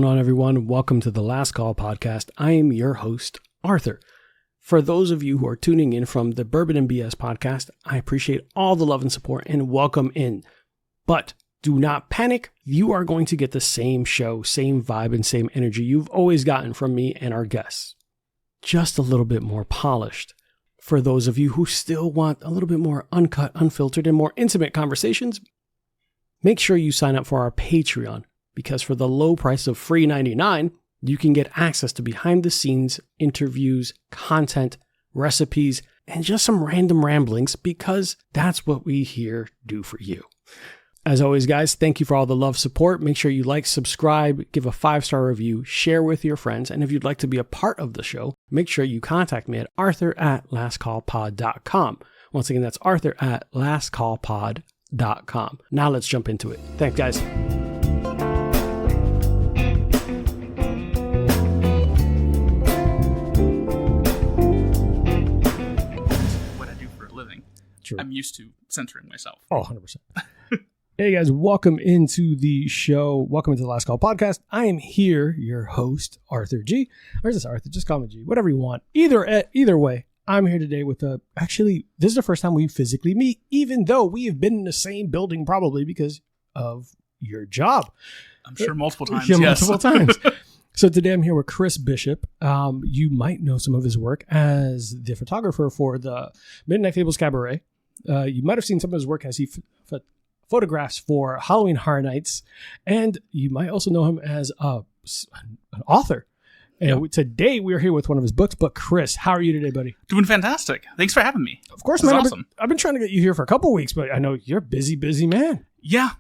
Hello everyone, welcome to the Last Call podcast. I am your host, Arthur. For those of you who are tuning in from the Bourbon and BS podcast, I appreciate all the love and support and welcome in. But do not panic, you are going to get the same show, same vibe, and same energy you've always gotten from me and our guests. Just a little bit more polished. For those of you who still want a little bit more uncut, unfiltered, and more intimate conversations, make sure you sign up for our Patreon. Because for the low price of free $99, you can get access to behind-the-scenes interviews, content, recipes, and just some random ramblings because that's what we here do for you. As always, guys, thank you for all the love, support. Make sure you like, subscribe, give a 5-star review, share with your friends, and if you'd like to be a part of the show, make sure you contact me at arthur@lastcallpod.com. Once again, that's arthur@lastcallpod.com. Now let's jump into it. Thanks, guys. True. I'm used to censoring myself. Oh, 100%. Hey guys, welcome into the show. Welcome into the Last Call podcast. I am here, your host, Arthur G. Or is this Arthur? Just call me G. Whatever you want. Either way, I'm here today with actually, this is the first time we physically meet, even though we have been in the same building probably because of your job. I'm sure multiple times, yes. Multiple times. So today I'm here with Chris Bishop. You might know some of his work as the photographer for the Midnight Tables Cabaret. You might have seen some of his work as he photographs for Halloween Horror Nights. And you might also know him as an author. And today we're here with one of his books. But Chris, how are you today, buddy? Doing fantastic. Thanks for having me. Of course, man. Awesome. I've been trying to get you here for a couple of weeks, but I know you're a busy man. Yeah.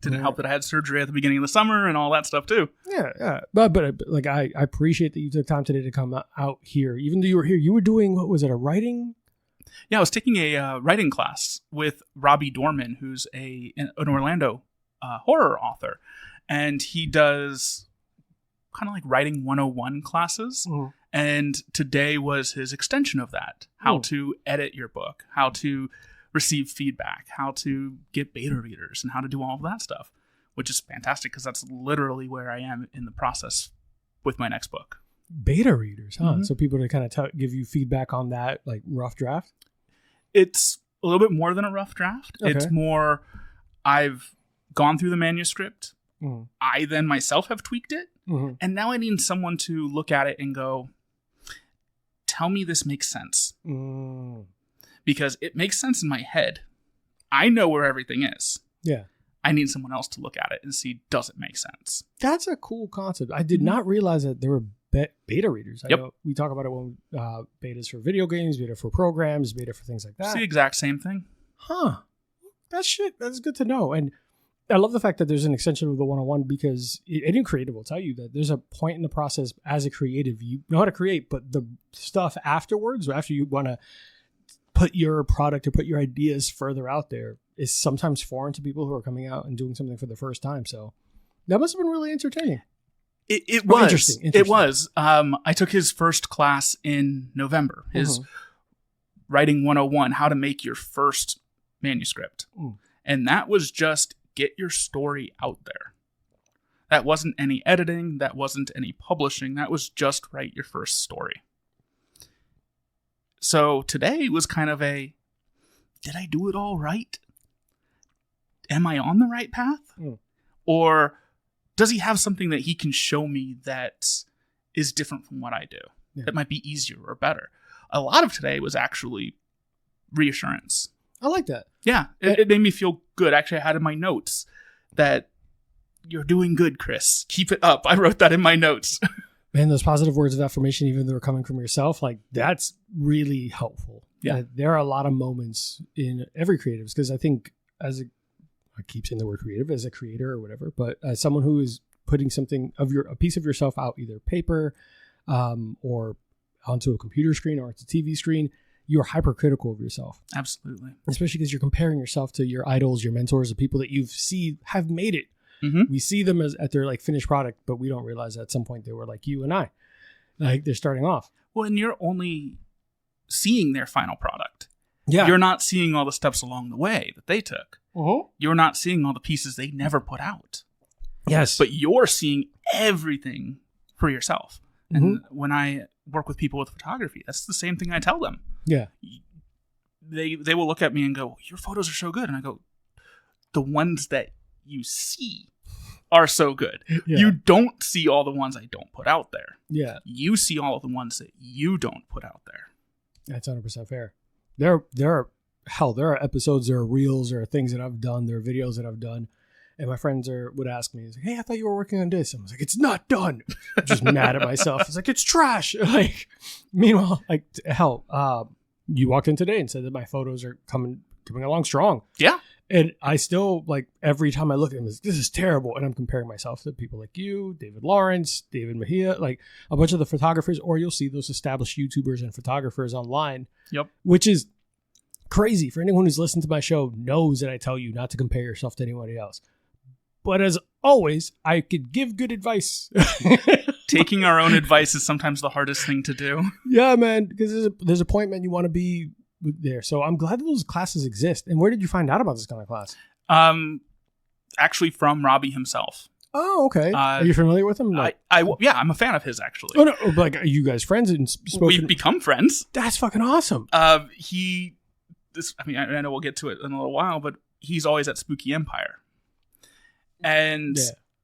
Didn't help that I had surgery at the beginning of the summer and all that stuff too. Yeah. But like I appreciate that you took time today to come out here. Even though you were here, you were doing, what was it, a writing? Yeah, I was taking a writing class with Robbie Dorman, who's an Orlando horror author. And he does kind of like writing 101 classes. Mm. And today was his extension of that. How to edit your book, how to receive feedback, how to get beta readers, and how to do all of that stuff, which is fantastic because that's literally where I am in the process with my next book. Beta readers, huh? Mm-hmm. So people to kind of give you feedback on that, like rough draft? It's a little bit more than a rough draft. Okay. It's more, I've gone through the manuscript. Mm. I then myself have tweaked it. Mm-hmm. And now I need someone to look at it and go, tell me this makes sense. Mm. Because it makes sense in my head. I know where everything is. Yeah. I need someone else to look at it and see, does it make sense? That's a cool concept. I did not realize that there were beta readers. I know we talk about it when betas for video games, beta for programs, beta for things like that. It's the exact same thing. Huh. That's good to know. And I love the fact that there's an extension of the 101 because any creative will tell you that there's a point in the process as a creative, you know how to create, but the stuff afterwards, or after you want to put your product or put your ideas further out there, is sometimes foreign to people who are coming out and doing something for the first time. So that must have been really entertaining. It was. Interesting. It was. I took his first class in November. His Writing 101, how to make your first manuscript. And that was just get your story out there. That wasn't any editing. That wasn't any publishing. That was just write your first story. So today was kind of did I do it all right? Am I on the right path? Or does he have something that he can show me that is different from what I do? Yeah. That might be easier or better. A lot of today was actually reassurance. I like that. Yeah, it made me feel good. Actually, I had in my notes that you're doing good, Chris. Keep it up. I wrote that in my notes. Man, those positive words of affirmation, even though they're coming from yourself, like that's really helpful. Yeah. There are a lot of moments in every creative, because I think I keep saying the word creative as a creator or whatever, but as someone who is putting something of a piece of yourself out, either paper or onto a computer screen or onto a TV screen, you're hypercritical of yourself. Absolutely. Especially because you're comparing yourself to your idols, your mentors, the people that you see have made it. Mm-hmm. We see them at their like finished product, but we don't realize at some point they were like you and I. Like they're starting off. Well, and you're only seeing their final product. Yeah. You're not seeing all the steps along the way that they took. Uh-huh. You're not seeing all the pieces they never put out. Yes. But you're seeing everything for yourself. And when I work with people with photography, that's the same thing I tell them. Yeah. They will look at me and go, your photos are so good. And I go, the ones that you see are so good. Yeah. You don't see all the ones I don't put out there. Yeah. You see all of the ones that you don't put out there. That's 100% fair. There are episodes, there are reels, there are things that I've done, there are videos that I've done. And my friends would ask me, hey, I thought you were working on this. I was like, it's not done. I'm just mad at myself. It's like, it's trash. Like, meanwhile, like, hell, you walked in today and said that my photos are coming along strong. Yeah. And I still, like, every time I look at them, this is terrible. And I'm comparing myself to people like you, David Lawrence, David Mejia, like a bunch of the photographers, or you'll see those established YouTubers and photographers online. Yep. Which is crazy. For anyone who's listened to my show knows that I tell you not to compare yourself to anybody else. But as always, I could give good advice. Taking our own advice is sometimes the hardest thing to do. Yeah, man, because there's a point, man, you want to be there. So I'm glad that those classes exist. And where did you find out about this kind of class? Actually from Robbie himself. Oh, okay. Are you familiar with him? Like, yeah, I'm a fan of his, actually. Oh, no, like, are you guys friends? And We've become friends. That's fucking awesome. I know we'll get to it in a little while, but he's always at Spooky Empire. And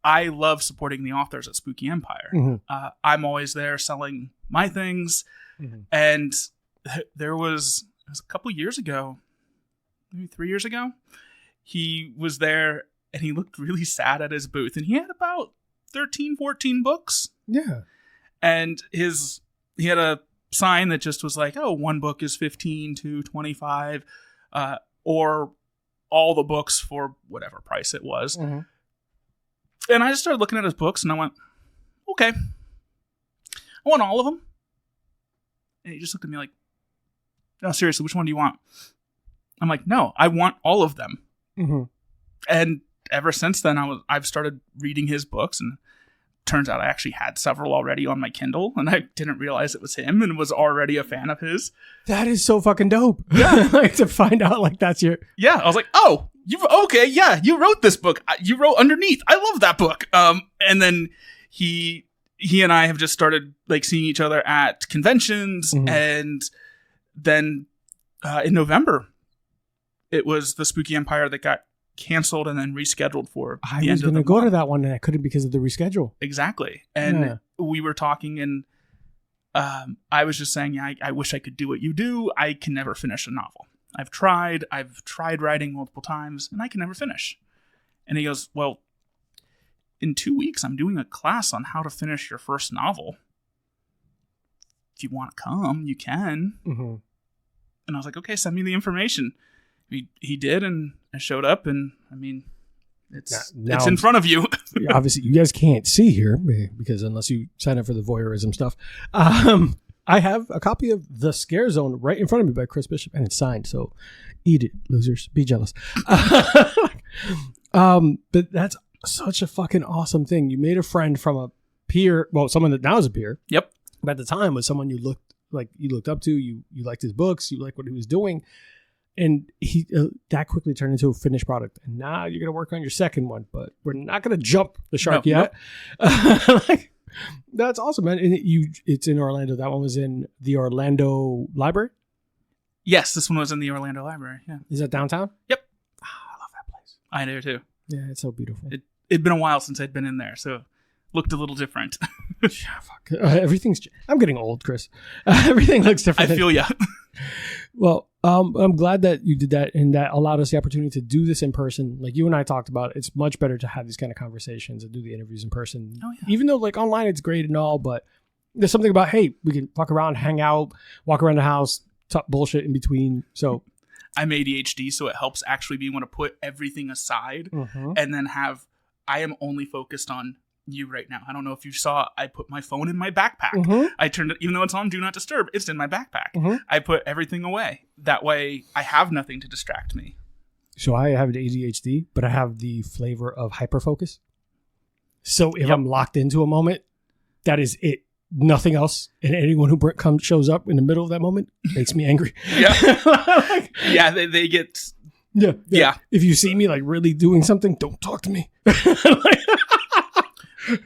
I love supporting the authors at Spooky Empire. Mm-hmm. I'm always there selling my things. Mm-hmm. And it was a couple years ago, maybe 3 years ago, he was there and he looked really sad at his booth. And he had about 13, 14 books. Yeah. And he had a sign that just was like, oh, one book is 15 to 25, or all the books for whatever price it was. Mm-hmm. And I just started looking at his books and I went, okay, I want all of them. And he just looked at me like, no, seriously, which one do you want? I'm like, no, I want all of them. Mm-hmm. And ever since then, I've started reading his books, and turns out I actually had several already on my Kindle, and I didn't realize it was him and was already a fan of his. That is so fucking dope. Yeah. Like, to find out, like, that's your... Yeah, I was like, oh, you wrote this book. You wrote underneath. I love that book. And then he and I have just started, like, seeing each other at conventions. Mm-hmm. And then in November, it was the Spooky Empire that got canceled and then rescheduled for the end of the month. I was going to go to that one, and I couldn't because of the reschedule. Exactly. And we were talking, and I was just saying, I wish I could do what you do. I can never finish a novel. I've tried writing multiple times, and I can never finish. And he goes, well, in 2 weeks, I'm doing a class on how to finish your first novel. If you want to come, you can. Mm-hmm. And I was like, okay, send me the information. He did, and I showed up, and I mean, it's in front of you. Obviously, you guys can't see here because unless you sign up for the voyeurism stuff. I have a copy of The Scare Zone right in front of me by Chris Bishop, and it's signed. So eat it, losers. Be jealous. But that's such a fucking awesome thing. You made a friend from a peer, well, someone that now is a peer. Yep. But at the time was someone you looked up to. You liked his books. You liked what he was doing. And he that quickly turned into a finished product. And now you're going to work on your second one, but we're not going to jump the shark yet. Nope. That's awesome, man. And it's in Orlando. That one was in the Orlando Library? Yes, this one was in the Orlando Library. Yeah. Is that downtown? Yep. Oh, I love that place. I do too. Yeah, it's so beautiful. It'd been a while since I'd been in there, so it looked a little different. Fuck. I'm getting old, Chris. Everything looks different. I feel ya. Well, I'm glad that you did that, and that allowed us the opportunity to do this in person. Like you and I talked about, it's much better to have these kind of conversations and do the interviews in person. Oh, yeah. Even though like online it's great and all, but there's something about, hey, we can fuck around, hang out, walk around the house, talk bullshit in between. So I'm ADHD, so it helps actually being able to put everything aside and then I am only focused on you right now. I don't know if you saw, I put my phone in my backpack. I turned it, even though it's on Do Not Disturb, it's in my backpack. I put everything away. That way I have nothing to distract me. So I have ADHD, but I have the flavor of hyperfocus. So if I'm locked into a moment, that is it. Nothing else. And anyone who shows up in the middle of that moment makes me angry. Yeah. They get... Yeah. If you see me like really doing something, don't talk to me.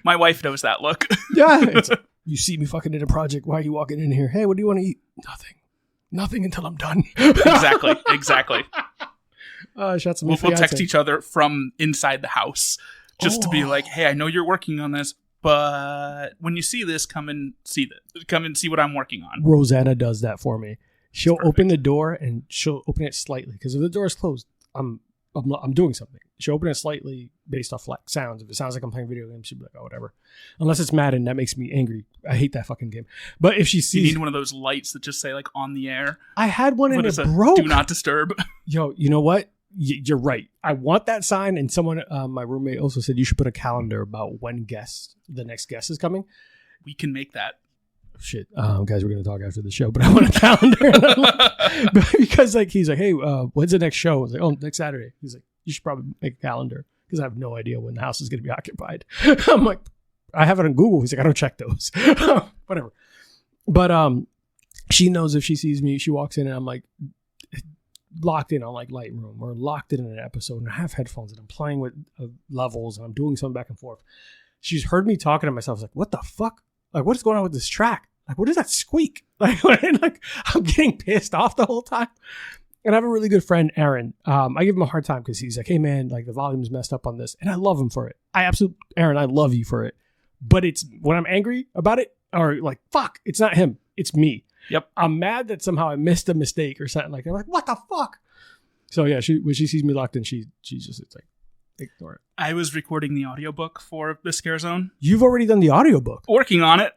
My wife knows that look. Yeah. It's, you see me fucking in a project. Why are you walking in here? Hey, what do you want to eat? Nothing until I'm done. Exactly. Shots of We'll text each other from inside the house just to be like, hey, I know you're working on this, but when you see this, come and see what I'm working on. Rosanna does that for me. She'll open the door and she'll open it slightly because if the door is closed, I'm doing something. She'll open it slightly based off like sounds. If it sounds like I'm playing video games, she'll be like, oh, whatever. Unless it's Madden, that makes me angry. I hate that fucking game. But if she sees... You need one of those lights that just say like on the air. I had one and it broke. Do not disturb. Yo, you know what? You're right. I want that sign. And someone, my roommate also said you should put a calendar about when the next guest is coming. We can make that. Shit, guys, we're gonna talk after the show, but I want a calendar because like he's like, hey, when's the next show? I was like, oh, next Saturday. He's like, you should probably make a calendar because I have no idea when the house is gonna be occupied. I'm like, I have it on Google. He's like, I don't check those. Whatever. But she knows if she sees me, she walks in and I'm like locked in on like Lightroom or locked in an episode and I have headphones and I'm playing with levels and I'm doing something back and forth. She's heard me talking to myself. Like, what the fuck? Like, what is going on with this track? Like, what is that squeak? Like, I'm getting pissed off the whole time. And I have a really good friend, Aaron. I give him a hard time because he's like, hey, man, like the volume's messed up on this. And I love him for it. Aaron, I love you for it. But it's when I'm angry about it or like, fuck, it's not him. It's me. Yep. I'm mad that somehow I missed a mistake or something like that. I'm like, what the fuck? So, yeah, when she sees me locked in, she's just, it's like, ignore it. I was recording the audiobook for The Scare Zone. You've already done the audiobook. Working on it.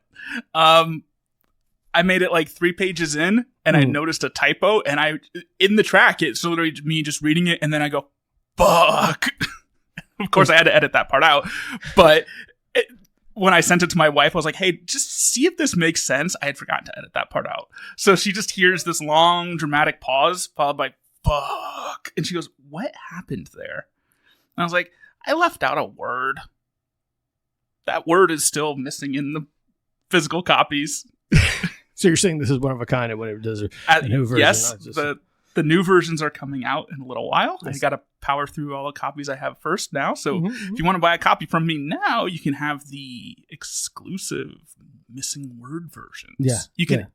I made it like 3 pages in and I noticed a typo and in the track, it's literally me just reading it and then I go, fuck. Of course I had to edit that part out, but when I sent it to my wife, I was like, hey, just see if this makes sense. I had forgotten to edit that part out. So she just hears this long dramatic pause followed by fuck. And she goes, what happened there? And I was like, I left out a word. That word is still missing in the physical copies. So you're saying this is one of a kind and whatever it does, a new version? Yes, the new versions are coming out in a little while. Yes. I got to power through all the copies I have first now. So if you want to buy a copy from me now, you can have the exclusive missing word versions. Yeah, you can. Yeah.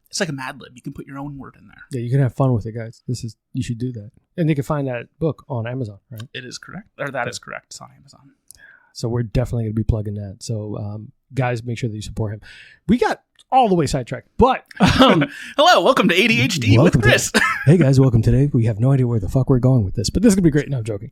It's like a Mad Lib. You can put your own word in there. Yeah, you can have fun with it, guys. You should do that, and they can find that book on Amazon, right? It is correct, or that is correct. It's on Amazon. So we're definitely going to be plugging that. So guys, make sure that you support him. We got all the way sidetracked, but hello, welcome to ADHD with Chris. Hey guys, welcome today. We have no idea where the fuck we're going with this, but this is gonna be great. No, I'm joking.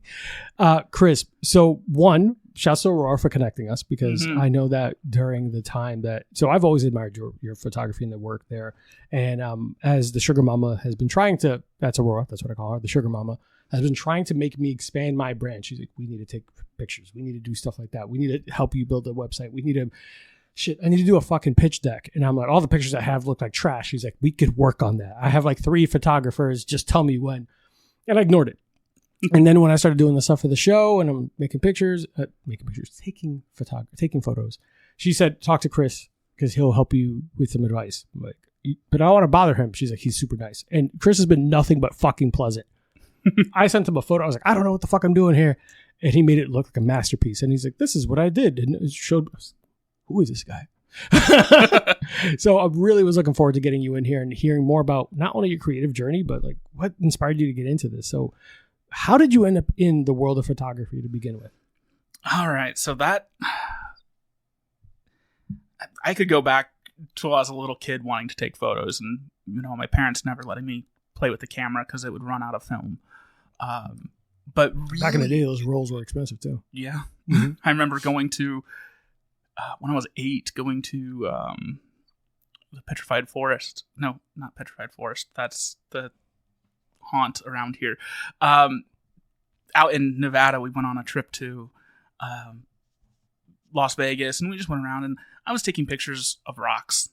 Chris, so one, shouts to Aurora for connecting us because I know that during the time so I've always admired your photography and the work there. And as the Sugar Mama has been trying to, that's Aurora, that's what I call her, the Sugar Mama, has been trying to make me expand my brand. She's like, we need to take pictures. We need to do stuff like that. We need to help you build a website. We need to, I need to do a fucking pitch deck. And I'm like, all the pictures I have look like trash. She's like, we could work on that. I have like 3 photographers. Just tell me when. And I ignored it. And then when I started doing the stuff for the show and I'm taking photos, she said, talk to Chris because he'll help you with some advice. I'm like, but I don't want to bother him. She's like, he's super nice. And Chris has been nothing but fucking pleasant. I sent him a photo. I was like, I don't know what the fuck I'm doing here. And he made it look like a masterpiece. And he's like, this is what I did. And it showed, who is this guy? So I really was looking forward to getting you in here and hearing more about not only your creative journey, but like what inspired you to get into this. So how did you end up in the world of photography to begin with? All right. So that I could go back to when I was a little kid wanting to take photos and, my parents never letting me play with the camera because it would run out of film. But really, back in the day, those rolls were expensive too. Yeah. Mm-hmm. I remember going to, when I was 8, going to the Petrified Forest. No, not Petrified Forest. That's the haunt around here. Out in Nevada, we went on a trip to Las Vegas, and we just went around, and I was taking pictures of rocks.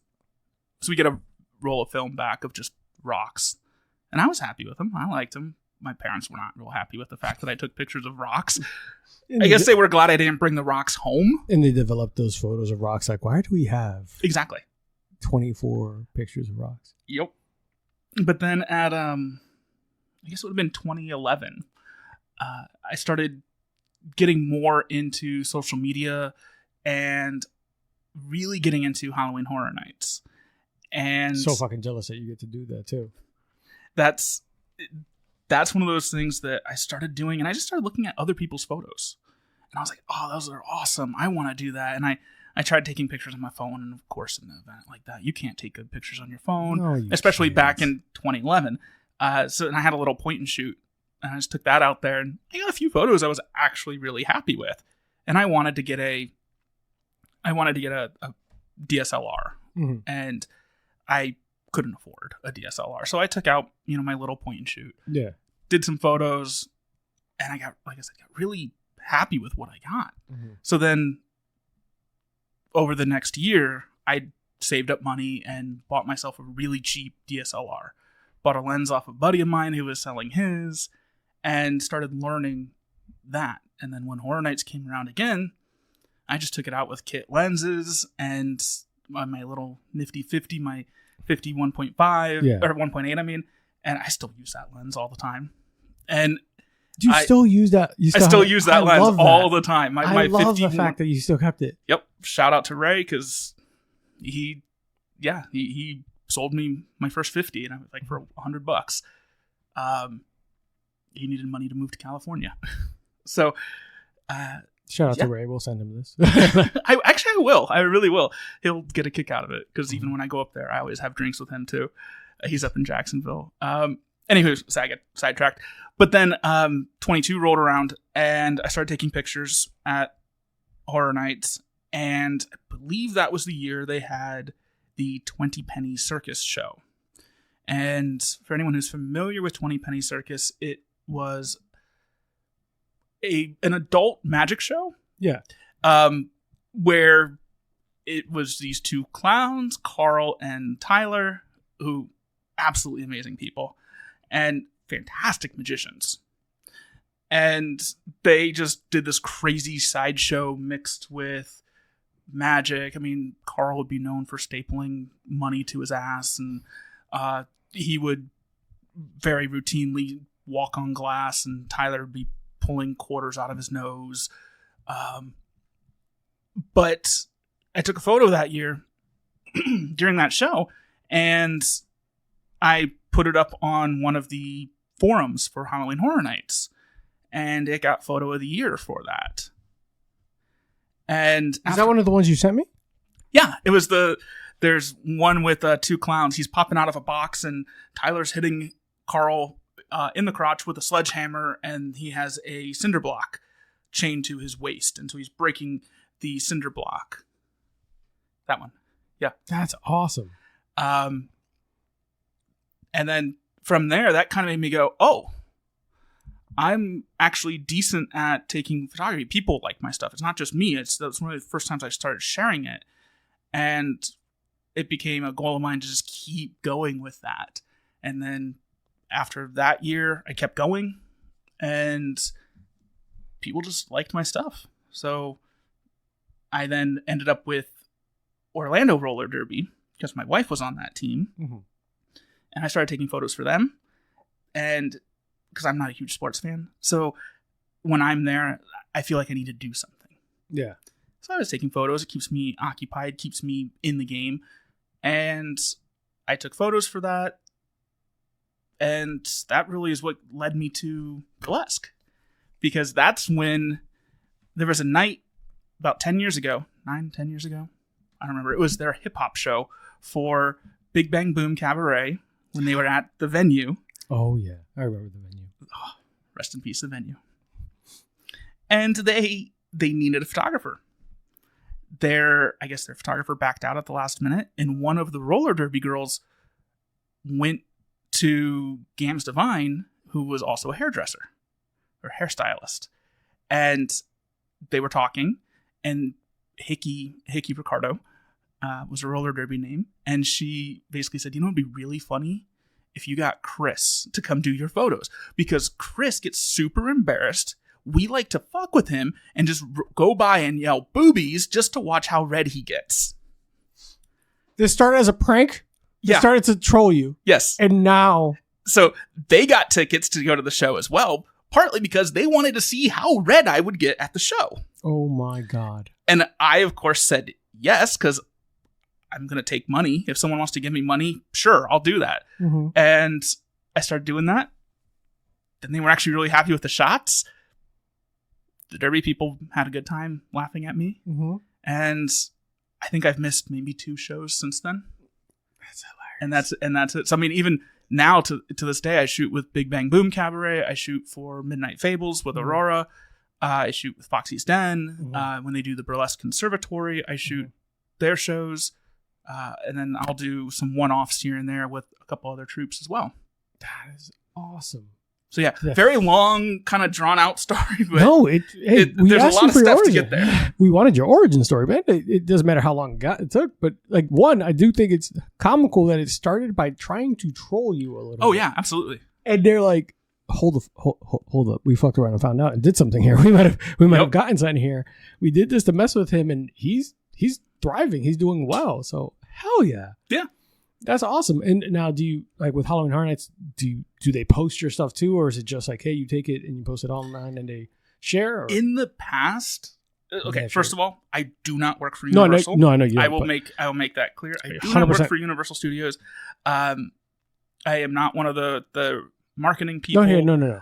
So we get a roll of film back of just rocks. And I was happy with them. I liked them. My parents were not real happy with the fact that I took pictures of rocks. I guess they were glad I didn't bring the rocks home. And they developed those photos of rocks. Like, why do we have exactly 24 pictures of rocks? Yep. But then at, I guess it would have been 2011, I started getting more into social media and really getting into Halloween Horror Nights. And so fucking jealous that you get to do that too. That's one of those things that I started doing, and I just started looking at other people's photos. And I was like, oh, those are awesome. I want to do that. And I tried taking pictures on my phone, and of course, in an event like that, you can't take good pictures on your phone, No, especially can't. back in 2011. And I had a little point and shoot, and I just took that out there, and I got a few photos I was actually really happy with. And I wanted to get a DSLR, and I couldn't afford a DSLR, so I took out my little point and shoot. Yeah, did some photos, and I got, like I said, really happy with what I got. So then over the next year, I saved up money and bought myself a really cheap DSLR. Bought a lens off a buddy of mine who was selling his, and started learning that. And then when Horror Nights came around again, I just took it out with kit lenses and my little nifty 50, my 50 1.5 or 1.8, I mean, and I still use that lens all the time. And do you still use that? I still use that lens all the time. I love the fact that you still kept it. Yep. Shout out to Ray, because he sold me my first 50, and I was like, for $100. He needed money to move to California. So shout out to Ray. We'll send him this. I will. I really will. He'll get a kick out of it, because even when I go up there, I always have drinks with him too. He's up in Jacksonville. Anywho, so I get sidetracked. But then 22 rolled around, and I started taking pictures at Horror Nights, and I believe that was the year they had the 20 Penny Circus show. And for anyone who's familiar with 20 Penny Circus, it was an adult magic show. Yeah. Where it was these two clowns, Carl and Tyler, who absolutely amazing people and fantastic magicians. And they just did this crazy sideshow mixed with magic. I mean, Carl would be known for stapling money to his ass, and he would very routinely walk on glass, and Tyler would be pulling quarters out of his nose. But I took a photo that year during that show, and I put it up on one of the forums for Halloween Horror Nights, and it got photo of the year for that. And is that one of the ones you sent me? Yeah, it was there's one with two clowns. He's popping out of a box, and Tyler's hitting Carl in the crotch with a sledgehammer, and he has a cinder block chained to his waist, and so he's breaking the cinder block. That one. Yeah. That's awesome. And then from there, that kind of made me go, oh, I'm actually decent at taking photography. People like my stuff. It's not just me. That's one of the first times I started sharing it. And it became a goal of mine to just keep going with that. And then after that year, I kept going, and people just liked my stuff. So I then ended up with Orlando Roller Derby, because my wife was on that team. And I started taking photos for them. And because I'm not a huge sports fan, so when I'm there, I feel like I need to do something. Yeah. So I was taking photos. It keeps me occupied, keeps me in the game. And I took photos for that. And that really is what led me to Burlesque. Because that's when there was a night about 10 years ago, 10 years ago. I don't remember. It was their hip hop show for Big Bang Boom Cabaret when they were at the venue. Oh, yeah. I remember the venue. Oh, rest in peace, the venue. And they needed a photographer. Their photographer backed out at the last minute, and one of the roller derby girls went to Gams Divine, who was also a hairdresser or hairstylist. And they were talking, and Hickey Ricardo was a roller derby name. And she basically said, it'd be really funny if you got Chris to come do your photos, because Chris gets super embarrassed. We like to fuck with him and just go by and yell boobies just to watch how red he gets. This started as a prank? Yeah. It started to troll you? Yes. And now... So they got tickets to go to the show as well, partly because they wanted to see how red I would get at the show. Oh my God. And I, of course, said yes, because I'm going to take money. If someone wants to give me money, sure, I'll do that. Mm-hmm. And I started doing that. Then they were actually really happy with the shots. The Derby people had a good time laughing at me. Mm-hmm. And I think I've missed maybe 2 shows since then. That's hilarious. And that's it. So, I mean, even now to this day, I shoot with Big Bang Boom Cabaret. I shoot for Midnight Fables with Aurora. I shoot with Foxy's Den. When they do the Burlesque Conservatory, I shoot their shows. And then I'll do some one-offs here and there with a couple other troupes as well. That is awesome. So yeah, very long, kind of drawn-out story. But no, there's a lot of steps to get there. We wanted your origin story, man. It doesn't matter how long it took, but like I do think it's comical that it started by trying to troll you a little bit. Oh yeah, absolutely. And they're like, hold up, we fucked around and found out and did something here. We might have gotten something here. We did this to mess with him, and he's thriving. He's doing well. So hell yeah. Yeah. That's awesome. And now, do you, like with Halloween Horror Nights, do they post your stuff too, or is it just like, hey, you take it and you post it online and they share? Or? In the past, okay. Yeah, first sure. of all, I do not work for Universal. No, I know you. I will make that clear. I do not work for Universal Studios. I am not one of the marketing people. No.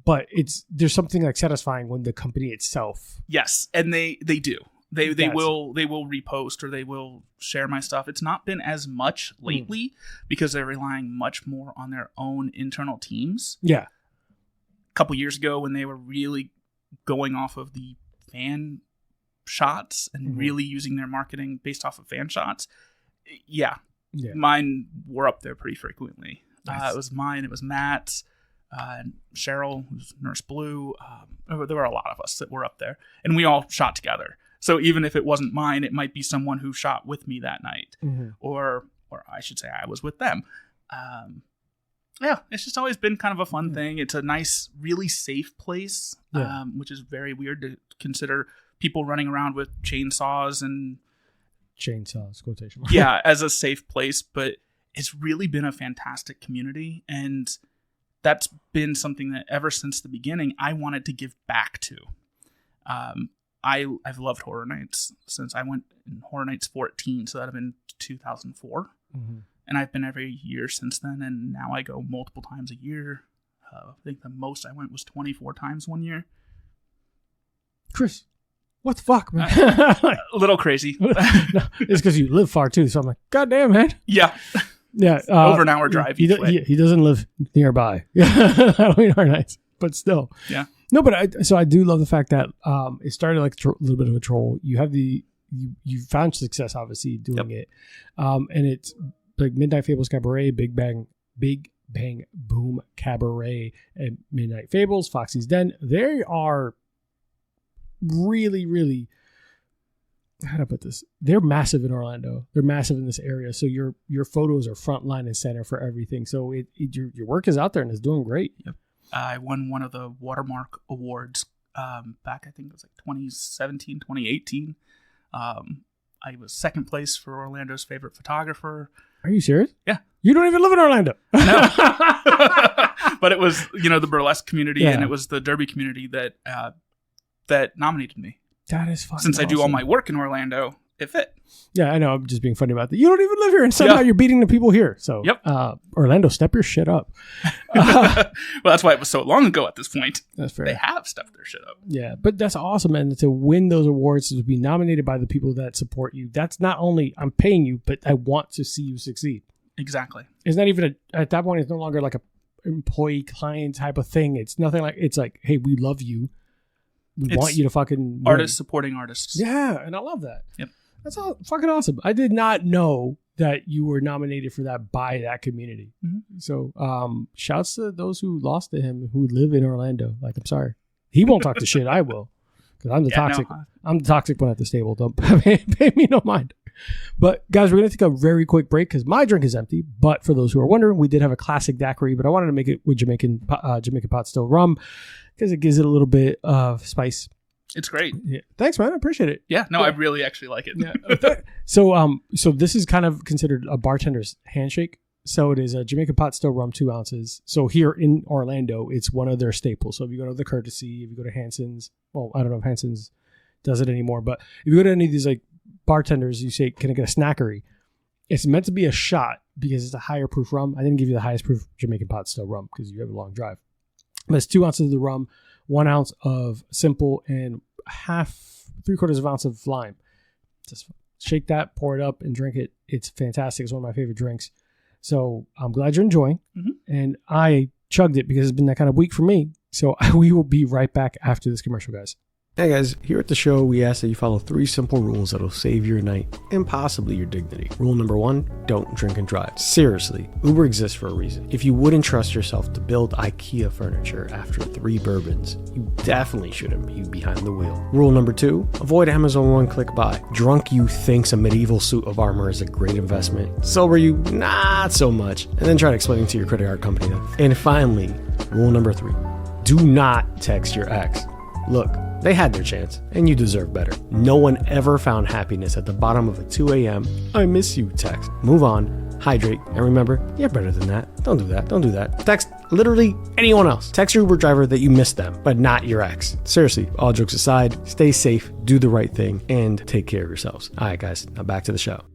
But there's something like satisfying when the company itself. Yes, and they do. They will repost or they will share my stuff. It's not been as much lately because they're relying much more on their own internal teams. Yeah. A couple years ago when they were really going off of the fan shots and really using their marketing based off of fan shots. Yeah. Mine were up there pretty frequently. Nice. It was mine. It was Matt's. Cheryl, who's Nurse Blue. There were a lot of us that were up there. And we all shot together. So even if it wasn't mine, it might be someone who shot with me that night, or I should say I was with them. Yeah, it's just always been kind of a fun thing. It's a nice, really safe place, which is very weird to consider people running around with chainsaws and quotation marks. Yeah, as a safe place. But it's really been a fantastic community, and that's been something that ever since the beginning I wanted to give back to. I've loved Horror Nights since I went in Horror Nights 14, so that would have been 2004. And I've been every year since then, and now I go multiple times a year. I think the most I went was 24 times one year. Chris, what the fuck, man? A little crazy. No, it's because you live far too, so I'm like, God damn, man. Yeah. Yeah. Over an hour drive. He doesn't live nearby. Halloween Horror Nights, but still. Yeah. No, but I do love the fact that it started like a little bit of a troll. You have you found success obviously doing it, and it's like Midnight Fables Cabaret, Big Bang Boom Cabaret, and Midnight Fables, Foxy's Den. They are really, really, how do I put this? They're massive in Orlando. They're massive in this area. So your photos are front line and center for everything. So your work is out there and it's doing great. Yep. I won one of the Watermark Awards back, I think it was like 2017, 2018. I was second place for Orlando's favorite photographer. Are you serious? Yeah. You don't even live in Orlando. No. But it was, the burlesque community and it was the derby community that nominated me. That is fucking Since I do all awesome. my work in Orlando, it fit. Yeah, I know. I'm just being funny about that. You don't even live here, and somehow you're beating the people here. So, Orlando, step your shit up. Well, that's why it was so long ago at this point. That's fair. They have stepped their shit up. Yeah, but that's awesome, and to win those awards, to be nominated by the people that support you, that's not only I'm paying you, but I want to see you succeed. Exactly. It's not even at that point, it's no longer like a employee-client type of thing. It's nothing like, it's like, hey, we love you. We want you to fucking win. Artists supporting artists. Yeah, and I love that. Yep. That's all fucking awesome. I did not know that you were nominated for that by that community. Mm-hmm. So, shouts to those who lost to him who live in Orlando. Like, I'm sorry. He won't talk to shit. I will. Because I'm the toxic. No, I'm the toxic one at this table. Don't pay me no mind. But, guys, we're going to take a very quick break because my drink is empty. But for those who are wondering, we did have a classic daiquiri, but I wanted to make it with Jamaican pot still rum because it gives it a little bit of spice. It's great. Yeah. Thanks, man. I appreciate it. Yeah. No, I really actually like it. Yeah. So this is kind of considered a bartender's handshake. So it is a Jamaican pot still rum, 2 ounces. So here in Orlando, it's one of their staples. So if you go to the Courtesy, if you go to Hanson's, well, I don't know if Hanson's does it anymore, but if you go to any of these like bartenders, you say, can I get a snackery? It's meant to be a shot because it's a higher proof rum. I didn't give you the highest proof Jamaican pot still rum because you have a long drive. But it's 2 ounces of the rum, 1 ounce of simple, and 3/4 ounce of lime. Just shake that, pour it up, and drink it. It's fantastic. It's one of my favorite drinks. So I'm glad you're enjoying. Mm-hmm. And I chugged it because it's been that kind of week for me. So we will be right back after this commercial, guys. Hey guys, here at the show, we ask that you follow 3 simple rules that'll save your night and possibly your dignity. Rule number 1, don't drink and drive. Seriously, Uber exists for a reason. If you wouldn't trust yourself to build IKEA furniture after 3 bourbons, you definitely shouldn't be behind the wheel. Rule number 2, avoid Amazon one-click buy. Drunk you thinks a medieval suit of armor is a great investment. Sober you, not so much. And then try to explain to your credit card company that. And finally, rule number 3, do not text your ex. Look, they had their chance, and you deserve better. No one ever found happiness at the bottom of a 2 a.m. I miss you text. Move on, hydrate, and remember, you're better than that. Don't do that. Don't do that. Text literally anyone else. Text your Uber driver that you missed them, but not your ex. Seriously, all jokes aside, stay safe, do the right thing, and take care of yourselves. All right, guys, now back to the show.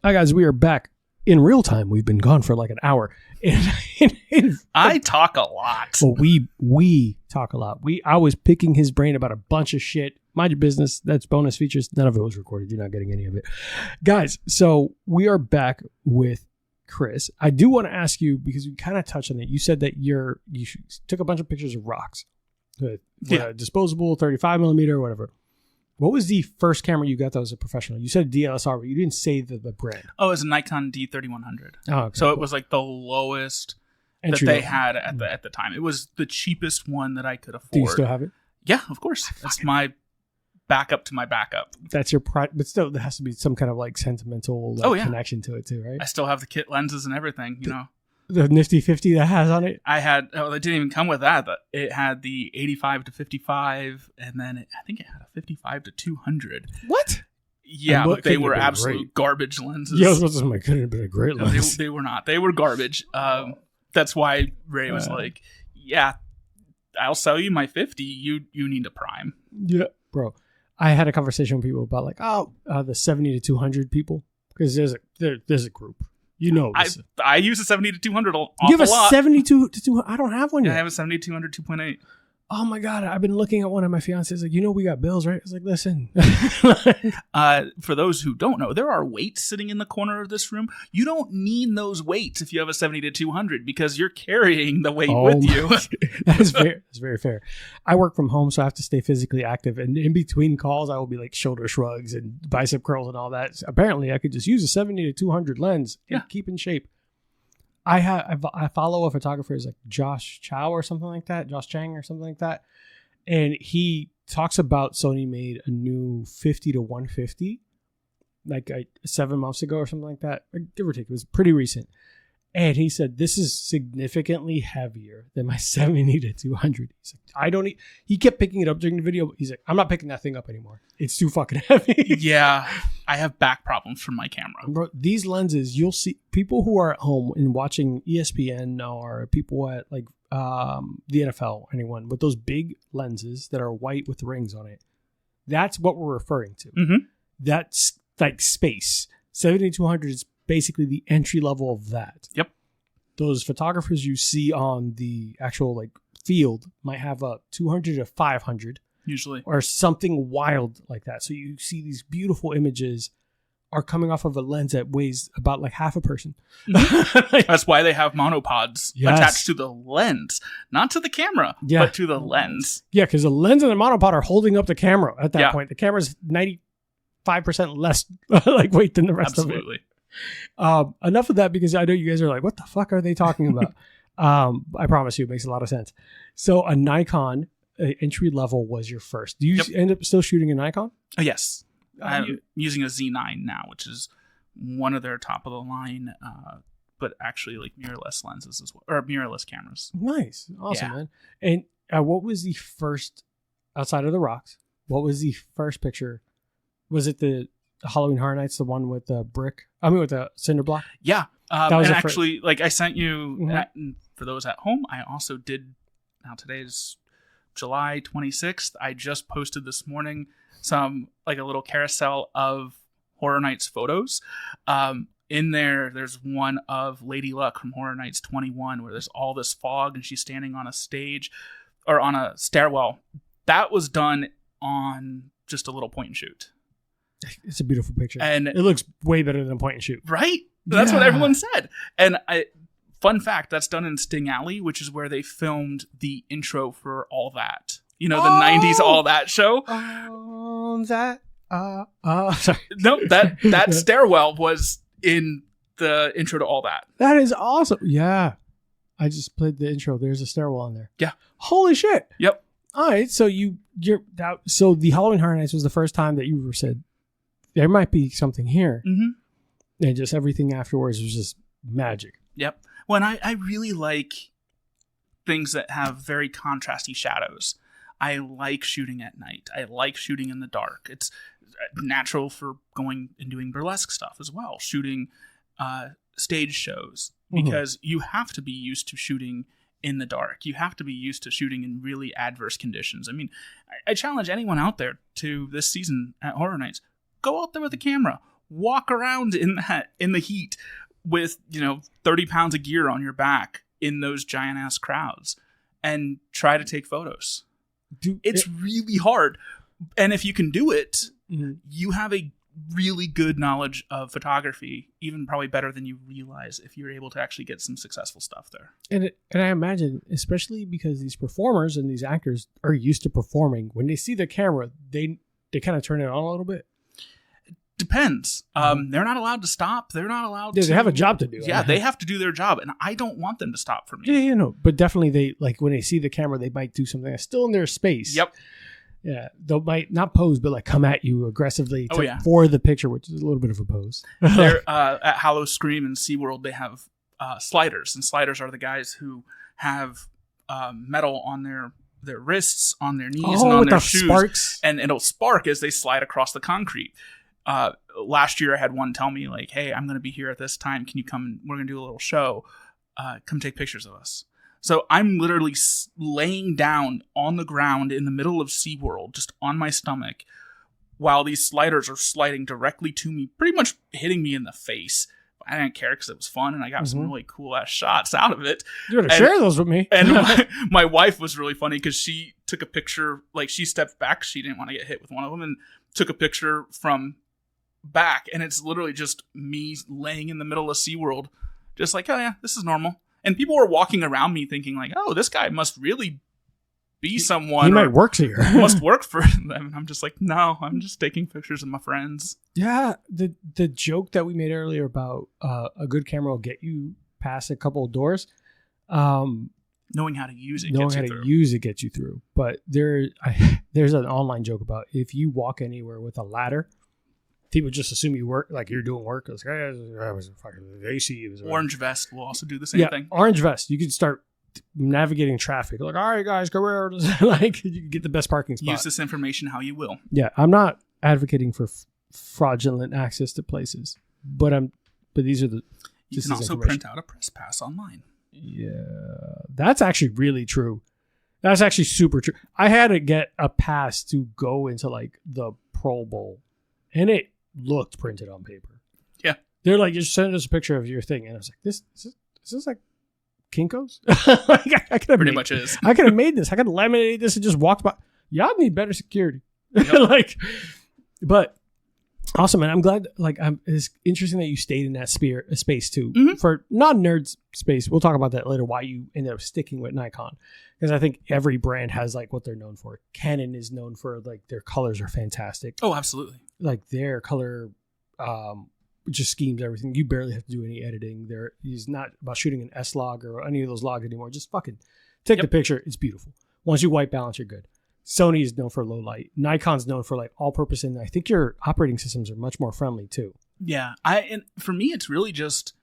All right, guys, we are back. In real time, we've been gone for like an hour. I talk a lot. Well, we talk a lot. I was picking his brain about a bunch of shit. Mind your business. That's bonus features. None of it was recorded. You're not getting any of it. Guys, so we are back with Chris. I do want to ask you, because we kind of touched on it. You said that you took a bunch of pictures of rocks. Disposable, 35 millimeter, whatever. What was the first camera you got that was a professional? You said DSLR, but you didn't say the brand. Oh, it was a Nikon D3100. Oh, okay, so cool. It was like the lowest entry that they had at the time. It was the cheapest one that I could afford. Do you still have it? Yeah, of course. That's my backup to my backup. That's your but still, there has to be some kind of like sentimental connection to it too, right? I still have the kit lenses and everything, you know. The nifty 50 that has on it? It didn't even come with that. It had the 85 to 55, and then I think it had a 55 to 200. What? Yeah, but they were absolute garbage lenses. Yeah, I was about to say, couldn't have been a great lens. They were not. They were garbage. That's why Ray was like, yeah, I'll sell you my 50. You need a prime. Yeah, bro. I had a conversation with people about like, the 70 to 200 people, because there's a group. You know, I use a 70 to 200 a lot. You have a 72 to 200? I don't have one yet. I have a 70 to 200 2.8. Oh my God. I've been looking at one of my fiance's like, we got bills, right? I was like, listen. For those who don't know, there are weights sitting in the corner of this room. You don't need those weights if you have a 70 to 200 because you're carrying the weight with you. That's very fair. I work from home, so I have to stay physically active. And in between calls, I will be like shoulder shrugs and bicep curls and all that. So apparently, I could just use a 70 to 200 lens and keep in shape. I follow a photographer who's like Josh Chang or something like that, and he talks about Sony made a new 50 to 150 like 7 months ago or something like that, give or take. It was pretty recent, and he said this is significantly heavier than my 70 to 200. He's like, he kept picking it up during the video, but he's like, I'm not picking that thing up anymore. It's too fucking heavy. Yeah, I have back problems from my camera. Bro, these lenses, you'll see people who are at home and watching ESPN or people at like the NFL or anyone with those big lenses that are white with rings on it. That's what we're referring to. Mm-hmm. That's like space. 7200 is basically the entry level of that. Yep. Those photographers you see on the actual like field might have a 200 to 500 usually, or something wild like that. So you see these beautiful images are coming off of a lens that weighs about like half a person. That's why they have monopods attached to the lens, not to the camera, but to the lens. Yeah, because the lens and the monopod are holding up the camera at that point. The camera's 95% less like weight than the rest of it. Enough of that, because I know you guys are like, what the fuck are they talking about? I promise you, it makes a lot of sense. So a Nikon entry level was your first. Do you end up still shooting a Nikon? Yes. I'm using a Z9 now, which is one of their top of the line, but actually like mirrorless lenses as well, or mirrorless cameras. Nice. Awesome, man. And what was the first, outside of the rocks, what was the first picture? Was it the Halloween Horror Nights, the one with the with the cinder block. Yeah. That was and actually, like I sent you, for those at home, I also did, now today is July 26th. I just posted this morning a little carousel of Horror Nights photos. In there's one of Lady Luck from Horror Nights 21 where there's all this fog and she's standing on a stage or on a stairwell. That was done on just a little point and shoot. It's a beautiful picture. And it looks way better than point and shoot. Right? That's what everyone said. And fun fact, that's done in Sting Alley, which is where they filmed the intro for All That. You know, the 90s All That show. Sorry. No, that stairwell was in the intro to All That. That is awesome. Yeah. I just played the intro. There's a stairwell in there. Yeah. Holy shit. Yep. All right. So so the Halloween Horror Nights was the first time that you said there might be something here. Mm-hmm. And just everything afterwards was just magic. Yep. Well, and I really like things that have very contrasty shadows. I like shooting at night. I like shooting in the dark. It's natural for going and doing burlesque stuff as well, shooting stage shows, because you have to be used to shooting in the dark. You have to be used to shooting in really adverse conditions. I mean, I challenge anyone out there to this season at Horror Nights, go out there with a camera, walk around in the heat with 30 pounds of gear on your back in those giant ass crowds and try to take photos. It's really hard. And if you can do it, you have a really good knowledge of photography, even probably better than you realize if you're able to actually get some successful stuff there. And I imagine, especially because these performers and these actors are used to performing, when they see the camera, they kind of turn it on a little bit. Depends. They're not allowed to stop. They're not allowed to. They have a job to do. Yeah, they have to do their job, and I don't want them to stop for me. Yeah, but definitely they, like, when they see the camera, they might do something that's still in their space. Yep. Yeah, they might not pose, but like come at you aggressively for the picture, which is a little bit of a pose. They're at Hallow Scream and SeaWorld, they have sliders, and sliders are the guys who have metal on their wrists, on their knees, and on their shoes, sparks. And it'll spark as they slide across the concrete. Last year I had one tell me, like, hey, I'm going to be here at this time. Can you come? We're going to do a little show. Come take pictures of us. So I'm literally laying down on the ground in the middle of SeaWorld, just on my stomach, while these sliders are sliding directly to me, pretty much hitting me in the face. I didn't care because it was fun, and I got some really cool-ass shots out of it. You gotta share those with me. And my wife was really funny because she took a picture, like she stepped back. She didn't want to get hit with one of them, and took a picture from back, and it's literally just me laying in the middle of SeaWorld, just like, oh yeah, this is normal. And people were walking around me thinking like, oh, this guy must really be someone. He might work here. Must work for them. I'm just like, no, I'm just taking pictures of my friends. Yeah, the joke that we made earlier about a good camera will get you past a couple of doors. Knowing how to use it gets you through. But there's an online joke about if you walk anywhere with a ladder, people just assume you work, like you're doing work. It's like, I was fucking AC. Orange vest will also do the same thing. Orange vest. You can start navigating traffic. Like, all right, guys, go where? Like, you can get the best parking spot. Use this information how you will. Yeah, I'm not advocating for fraudulent access to places, but these are the. You can also print out a press pass online. Yeah, that's actually really true. That's actually super true. I had to get a pass to go into like the Pro Bowl, and it looked printed on paper. Yeah. They're like, just send us a picture of your thing. And I was like, this is like Kinko's? Like, I could have I could have made this. I could have laminated this and just walked by. Y'all need better security. Yep. But awesome, man. I'm glad, it's interesting that you stayed in that space too. Mm-hmm. For non-nerds space, we'll talk about that later, why you ended up sticking with Nikon. Because I think every brand has like what they're known for. Canon is known for like their colors are fantastic. Oh, absolutely. Like their color just schemes everything. You barely have to do any editing. He's not about shooting an S-Log or any of those logs anymore. Just fucking take the picture. It's beautiful. Once you white balance, you're good. Sony is known for low light. Nikon's known for like all purpose, and I think your operating systems are much more friendly too. Yeah, and for me, it's really just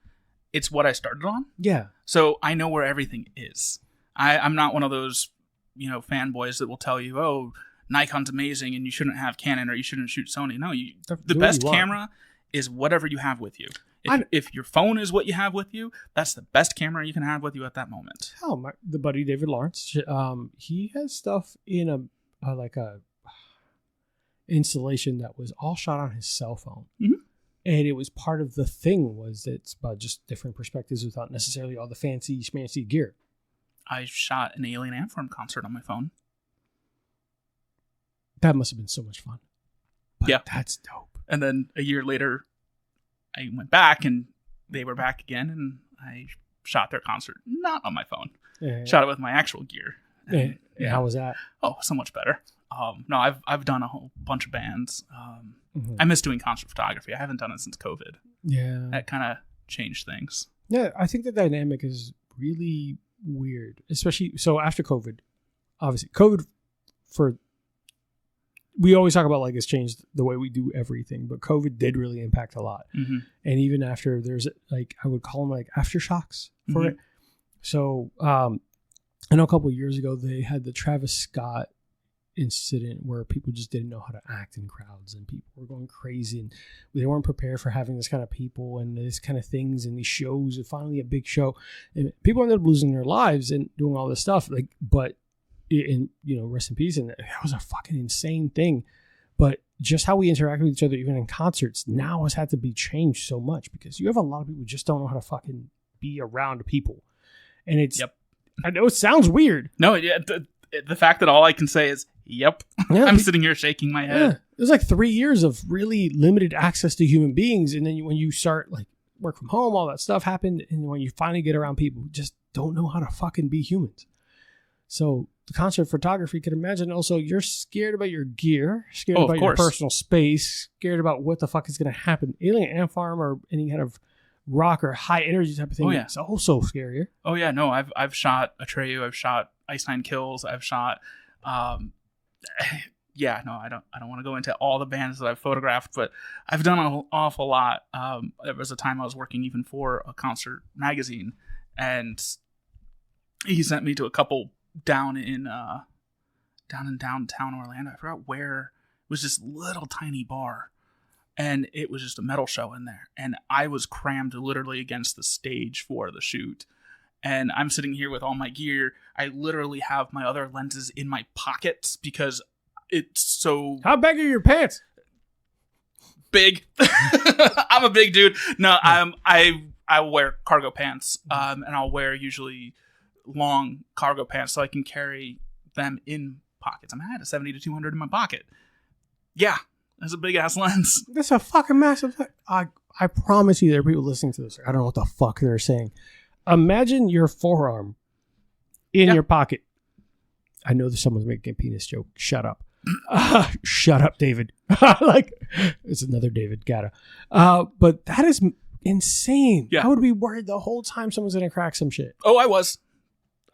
it's what I started on. Yeah, so I know where everything is. I'm not one of those fanboys that will tell you, oh, Nikon's amazing and you shouldn't have Canon or you shouldn't shoot Sony. No, the Do what best you want. camera is whatever you have with you. If your phone is what you have with you, that's the best camera you can have with you at that moment. Hell, the buddy David Lawrence, he has stuff in a installation that was all shot on his cell phone. Mm-hmm. And it was part of the thing was it's about just different perspectives without necessarily all the fancy schmancy gear. I shot an Alien Ant-Farm concert on my phone. That must have been so much fun. But yeah. That's dope. And then a year later, I went back and they were back again and I shot their concert, not on my phone. Yeah. Shot it with my actual gear. And, yeah. How was that? Oh, so much better. No, I've done a whole bunch of bands. Mm-hmm. I miss doing concert photography. I haven't done it since COVID. Yeah. That kind of changed things. Yeah, I think the dynamic is really weird, especially so after COVID. Obviously, COVID we always talk about like it's changed the way we do everything, but COVID did really impact a lot. Mm-hmm. And even after there's like, I would call them like aftershocks for Mm-hmm. it. So I know a couple of years ago, they had the Travis Scott incident where people just didn't know how to act in crowds and people were going crazy and they weren't prepared for having this kind of people and this kind of things and these shows and finally a big show and people ended up losing their lives and doing all this stuff like, but in, you know, rest in peace. And that was a fucking insane thing, but just how we interact with each other, even in concerts now has had to be changed so much because you have a lot of people who just don't know how to fucking be around people. And it's, yep. I know it sounds weird. No, yeah, the fact that all I can say is, yep. Yeah, I'm sitting here shaking my head. Yeah. It was like 3 years of really limited access to human beings. And then when you start like work from home, all that stuff happened. And when you finally get around people who just don't know how to fucking be humans. So the concert photography, could imagine also you're scared about your gear, scared about your personal space, scared about what the fuck is going to happen. Alien Ant-Farm or any kind of rock or high energy type of thing. It's also scarier. Oh yeah, no, I've shot Atreyu, I've shot Ice Nine Kills, I've shot yeah, no, I don't want to go into all the bands that I've photographed, but I've done an awful lot. There was a time I was working even for a concert magazine and he sent me to a couple down in downtown Orlando. I forgot where. It was this little tiny bar. And it was just a metal show in there. And I was crammed literally against the stage for the shoot. And I'm sitting here with all my gear. I literally have my other lenses in my pockets because it's so... How big are your pants? Big. I'm a big dude. No, I wear cargo pants. And I'll wear usually long cargo pants so I can carry them in pockets. I mean, I had a 70 to 200 in my pocket. Yeah. That's a big ass lens. That's a fucking massive. I promise you, there are people listening to this. I don't know what the fuck they're saying. Imagine your forearm in your pocket. I know that someone's making a penis joke. Shut up. Shut up, David. Like, it's another David Guetta. But that is insane. Yeah. I would be worried the whole time someone's going to crack some shit. Oh, I was.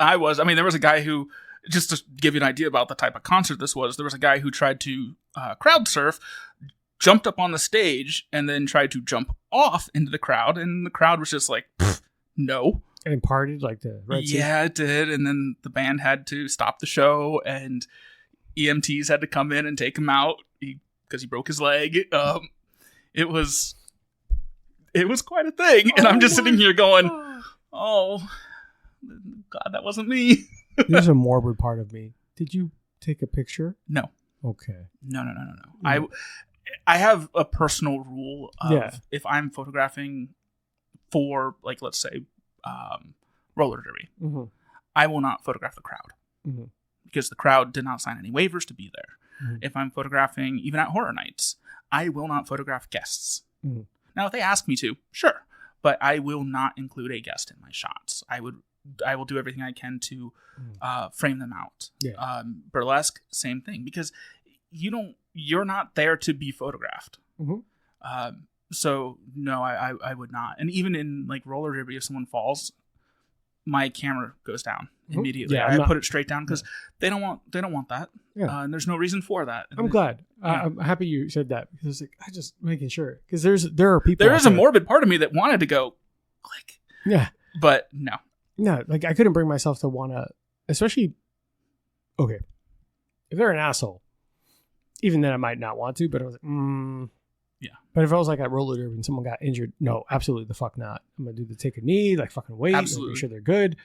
I mean, there was a guy who, just to give you an idea about the type of concert this was, there was a guy who tried to crowd surf, jumped up on the stage, and then tried to jump off into the crowd, and the crowd was just like, no. And partied like the Red Sea? Yeah, it did, and then the band had to stop the show, and EMTs had to come in and take him out because he broke his leg. It was quite a thing, and I'm just sitting here going, oh, God, that wasn't me. There's a morbid part of me. Did you take a picture? No. Okay. No. I have a personal rule of if I'm photographing for, like, let's say, roller derby, mm-hmm. I will not photograph the crowd mm-hmm. because the crowd did not sign any waivers to be there. Mm-hmm. If I'm photographing, even at horror nights, I will not photograph guests. Mm-hmm. Now, if they ask me to, sure, but I will not include a guest in my shots. I will do everything I can to frame them out. Yeah. Burlesque, same thing, because you're not there to be photographed. Mm-hmm. So no, I would not. And even in like roller derby, if someone falls, my camera goes down immediately. Yeah, I put it straight down because they don't want that. Yeah. And there's no reason for that. I'm glad. Yeah. I'm happy you said that because like, I just making sure because there are people. There is a morbid part of me that wanted to go click. Yeah. But no. No, like I couldn't bring myself to want to, especially, okay, if they're an asshole, Even then, I might not want to, but I was like, Yeah. But if I was like at roller derby and someone got injured, no, absolutely the fuck not. I'm gonna do the take a knee, like fucking wait, Absolutely. make sure they're good.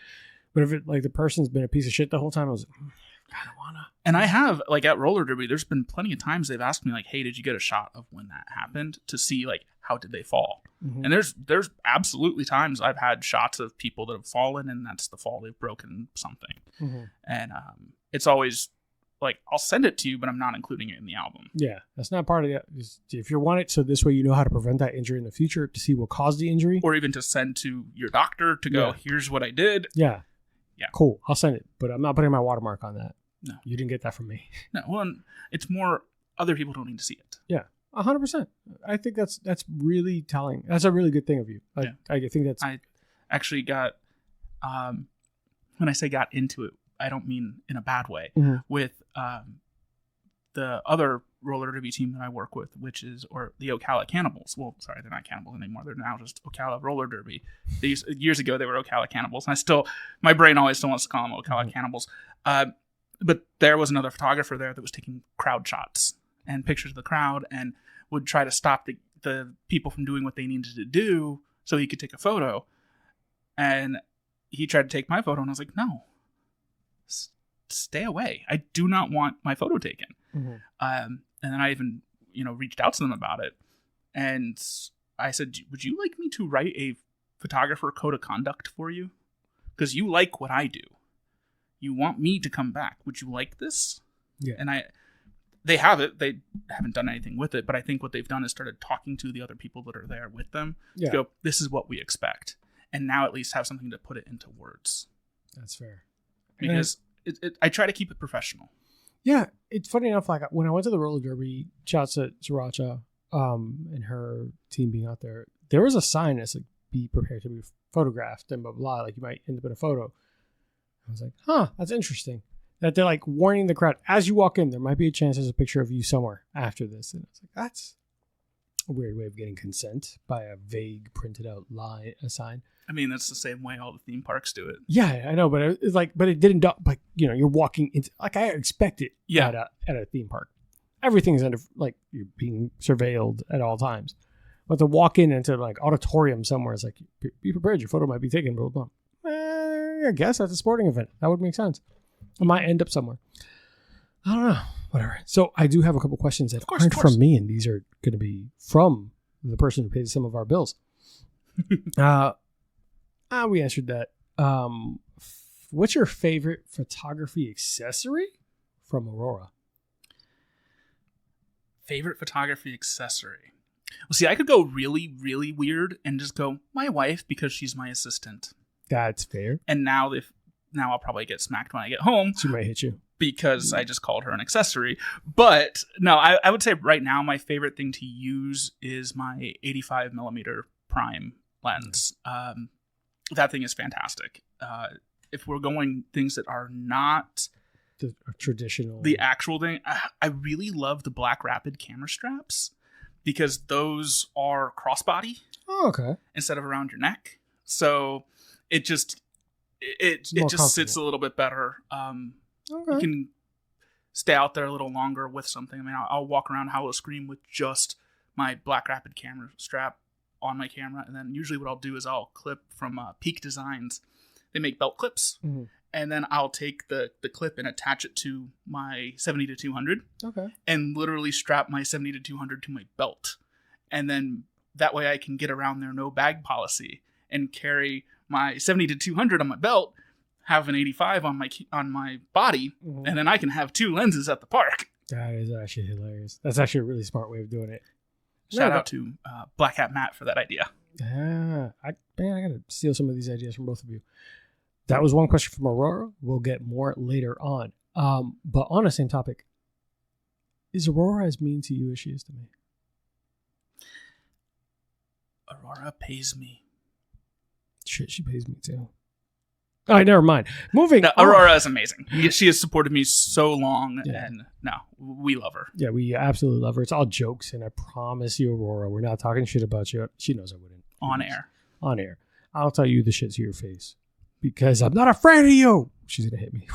But if it like the person's been a piece of shit the whole time, I was like, I don't wanna. And I have, like, at roller derby, there's been plenty of times they've asked me, like, hey, did you get a shot of when that happened to see, like, how did they fall? Mm-hmm. And there's absolutely times I've had shots of people that have fallen, and that's the fall. They've broken something. Mm-hmm. And it's always, like, I'll send it to you, but I'm not including it in the album. Yeah, that's not part of the. If you want it, so this way you know how to prevent that injury in the future to see what caused the injury, Or even to send to your doctor to go, here's what I did. Yeah, cool. I'll send it, but I'm not putting my watermark on that. No, you didn't get that from me. No, well, it's more other people don't need to see it. Yeah, 100%. I think that's really telling. That's a really good thing of you. I think that's. I actually got, when I say got into it, I don't mean in a bad way. Mm-hmm. With the other roller derby team that I work with, or the Ocala Cannibals. Well, sorry, they're not cannibals anymore. They're now just Ocala Roller Derby. Years ago, they were Ocala Cannibals. And my brain always still wants to call them Ocala Cannibals. But there was another photographer there that was taking crowd shots and pictures of the crowd and would try to stop the people from doing what they needed to do so he could take a photo. And he tried to take my photo, and I was like, no, stay away. I do not want my photo taken. Mm-hmm. And then I even, reached out to them about it. And I said, would you like me to write a photographer code of conduct for you? Because you like what I do. You want me to come back. Would you like this? Yeah. And they have it. They haven't done anything with it. But I think what they've done is started talking to the other people that are there with them. Yeah. To go, this is what we expect. And now at least have something to put it into words. That's fair. Because I try to keep it professional. Yeah, it's funny enough. Like when I went to the roller derby, shouts at Sriracha and her team being out there. There was a sign that's like, "Be prepared to be photographed," and blah blah. Like you might end up in a photo. I was like, "Huh, that's interesting." That they're like warning the crowd as you walk in. There might be a chance there's a picture of you somewhere after this, and it's like that's a weird way of getting consent by a vague printed out sign. I mean, that's the same way all the theme parks do it. Yeah, I know, but it's like, but it didn't. Like you're walking into like I expect it. Yeah. At a theme park, everything's under like you're being surveilled at all times. But to walk into like auditorium somewhere, it's like be prepared. Your photo might be taken. Blah blah. I guess that's a sporting event. That would make sense. It might end up somewhere. I don't know. Whatever. So I do have a couple questions that aren't from me, and these are going to be from the person who pays some of our bills. We answered that. What's your favorite photography accessory from Aurora? Favorite photography accessory? Well, see, I could go really, really weird and just go, my wife, because she's my assistant. That's fair. And now I'll probably get smacked when I get home. She might hit you. Because I just called her an accessory. But no, I would say right now my favorite thing to use is my 85 millimeter prime lens. That thing is fantastic. If we're going things that are not the traditional, the actual thing, I really love the Black Rapid camera straps because those are crossbody. Oh, okay. Instead of around your neck, so it just sits a little bit better. Okay. You can stay out there a little longer with something. I mean, I'll walk around Hollow Scream with just my Black Rapid camera strap on my camera, and then usually what I'll do is I'll clip from Peak Designs. They make belt clips, and then I'll take the clip and attach it to my 70-200. Okay. And literally strap my 70-200 to my belt, and then that way I can get around their no bag policy and carry my 70-200 on my belt, have an 85 on my body, and then I can have two lenses at the park. That is actually hilarious. That's actually a really smart way of doing it. Shout out to Black Hat Matt for that idea. Yeah, I gotta steal some of these ideas from both of you. That was one question from Aurora. We'll get more later on. But on the same topic, is Aurora as mean to you as she is to me? Aurora pays me. Shit, she pays me too. All right, never mind. Moving on. Aurora is amazing. She has supported me so long, and no, we love her. Yeah, we absolutely love her. It's all jokes, and I promise you, Aurora, we're not talking shit about you. She knows I wouldn't. On air. On air. I'll tell you the shit to your face because I'm not afraid of you. she's gonna hit me.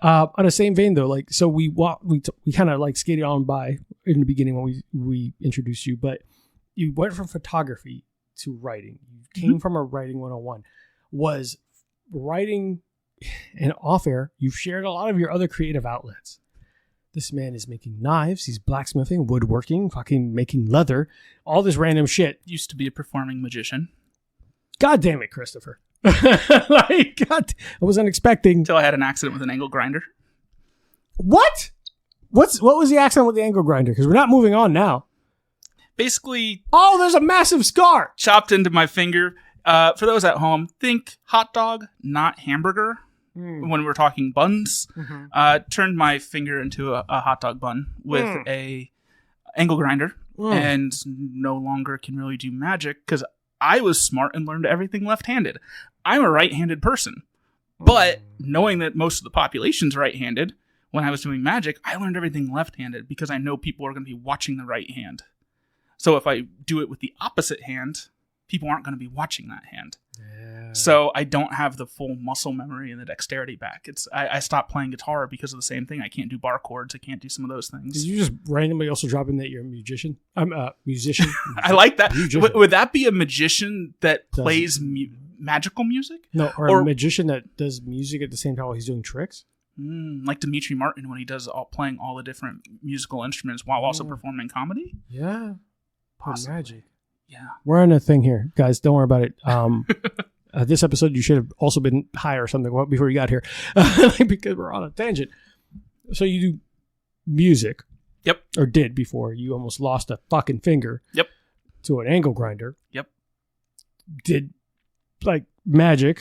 On the same vein though, like, so we kind of like skated on by in the beginning when we introduced you, but you went from photography to writing. You came from a writing 101. Was writing, and off air, you've shared a lot of your other creative outlets. This man is making knives, he's blacksmithing, woodworking, fucking making leather, all this random shit. Used to be a performing magician. God damn it, Christopher. Like, God, I wasn't expecting. Until I had an accident with an angle grinder. What? What was the accident with the angle grinder? Because we're not moving on now. Basically, oh, there's a massive scar. Chopped into my finger. For those at home, think hot dog, not hamburger. When we're talking buns, turned my finger into a hot dog bun with a angle grinder, and no longer can really do magic because I was smart and learned everything left-handed. I'm a right-handed person, but knowing that most of the population's right-handed, when I was doing magic, I learned everything left-handed because I know people are going to be watching the right hand. So if I do it with the opposite hand, people aren't going to be watching that hand. Yeah. So I don't have the full muscle memory and the dexterity back. I stopped playing guitar because of the same thing. I can't do bar chords. I can't do some of those things. Did you just randomly also drop in that you're a musician? I'm a musician. I like that. Would that be a magician that plays magical music? No, or a magician that does music at the same time while he's doing tricks? Like Dimitri Martin when he does playing all the different musical instruments while also performing comedy? Yeah. Magic. Yeah. We're on a thing here, guys. Don't worry about it. This episode, you should have also been high or something before you got here because we're on a tangent. So you do music. Yep. Or did before. You almost lost a fucking finger. Yep. To an angle grinder. Yep. Did like magic,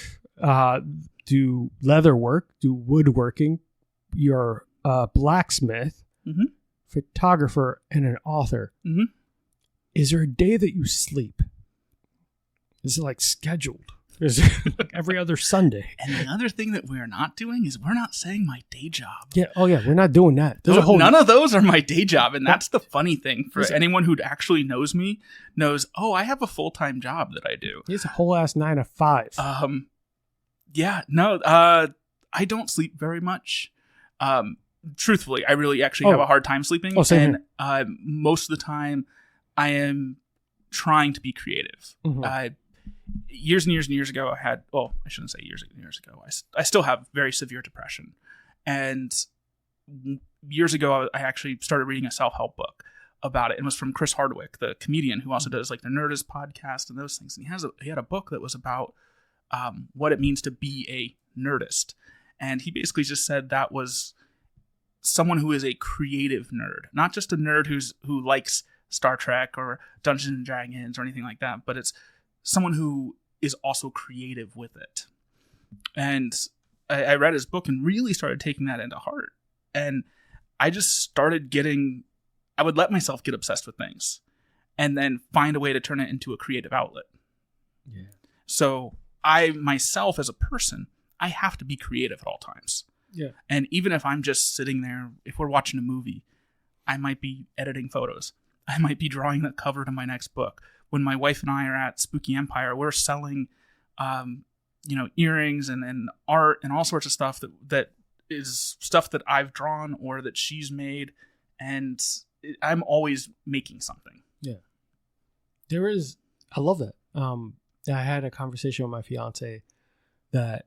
do leather work, do woodworking. You're a blacksmith, photographer, and an author. Mm-hmm. Is there a day that you sleep? Is it like scheduled? Is it like every other Sunday? And the other thing that we're not doing is we're not saying my day job. Yeah. Oh yeah. We're not doing that. None of those are my day job. And that's the funny thing for anyone who actually knows me knows, oh, I have a full-time job that I do. It's a whole ass 9 to 5. Yeah, no, I don't sleep very much. Truthfully, I really actually have a hard time sleeping. Oh, same and most of the time I am trying to be creative. Mm-hmm. Years and years and years ago, I shouldn't say years and years ago. I still have very severe depression. And years ago, I actually started reading a self-help book about it. It was from Chris Hardwick, the comedian who also does like the Nerdist podcast and those things. And he had a book that was about what it means to be a nerdist. And he basically just said that was someone who is a creative nerd, not just a nerd who likes Star Trek or Dungeons and Dragons or anything like that, but it's someone who is also creative with it. And I read his book and really started taking that into heart. And I just started I would let myself get obsessed with things and then find a way to turn it into a creative outlet. Yeah. So I myself as a person, I have to be creative at all times. Yeah. And even if I'm just sitting there, if we're watching a movie, I might be editing photos. I might be drawing the cover to my next book. When my wife and I are at Spooky Empire, we're selling, earrings and art and all sorts of stuff that is stuff that I've drawn or that she's made. And I'm always making something. Yeah. I love that. I had a conversation with my fiance that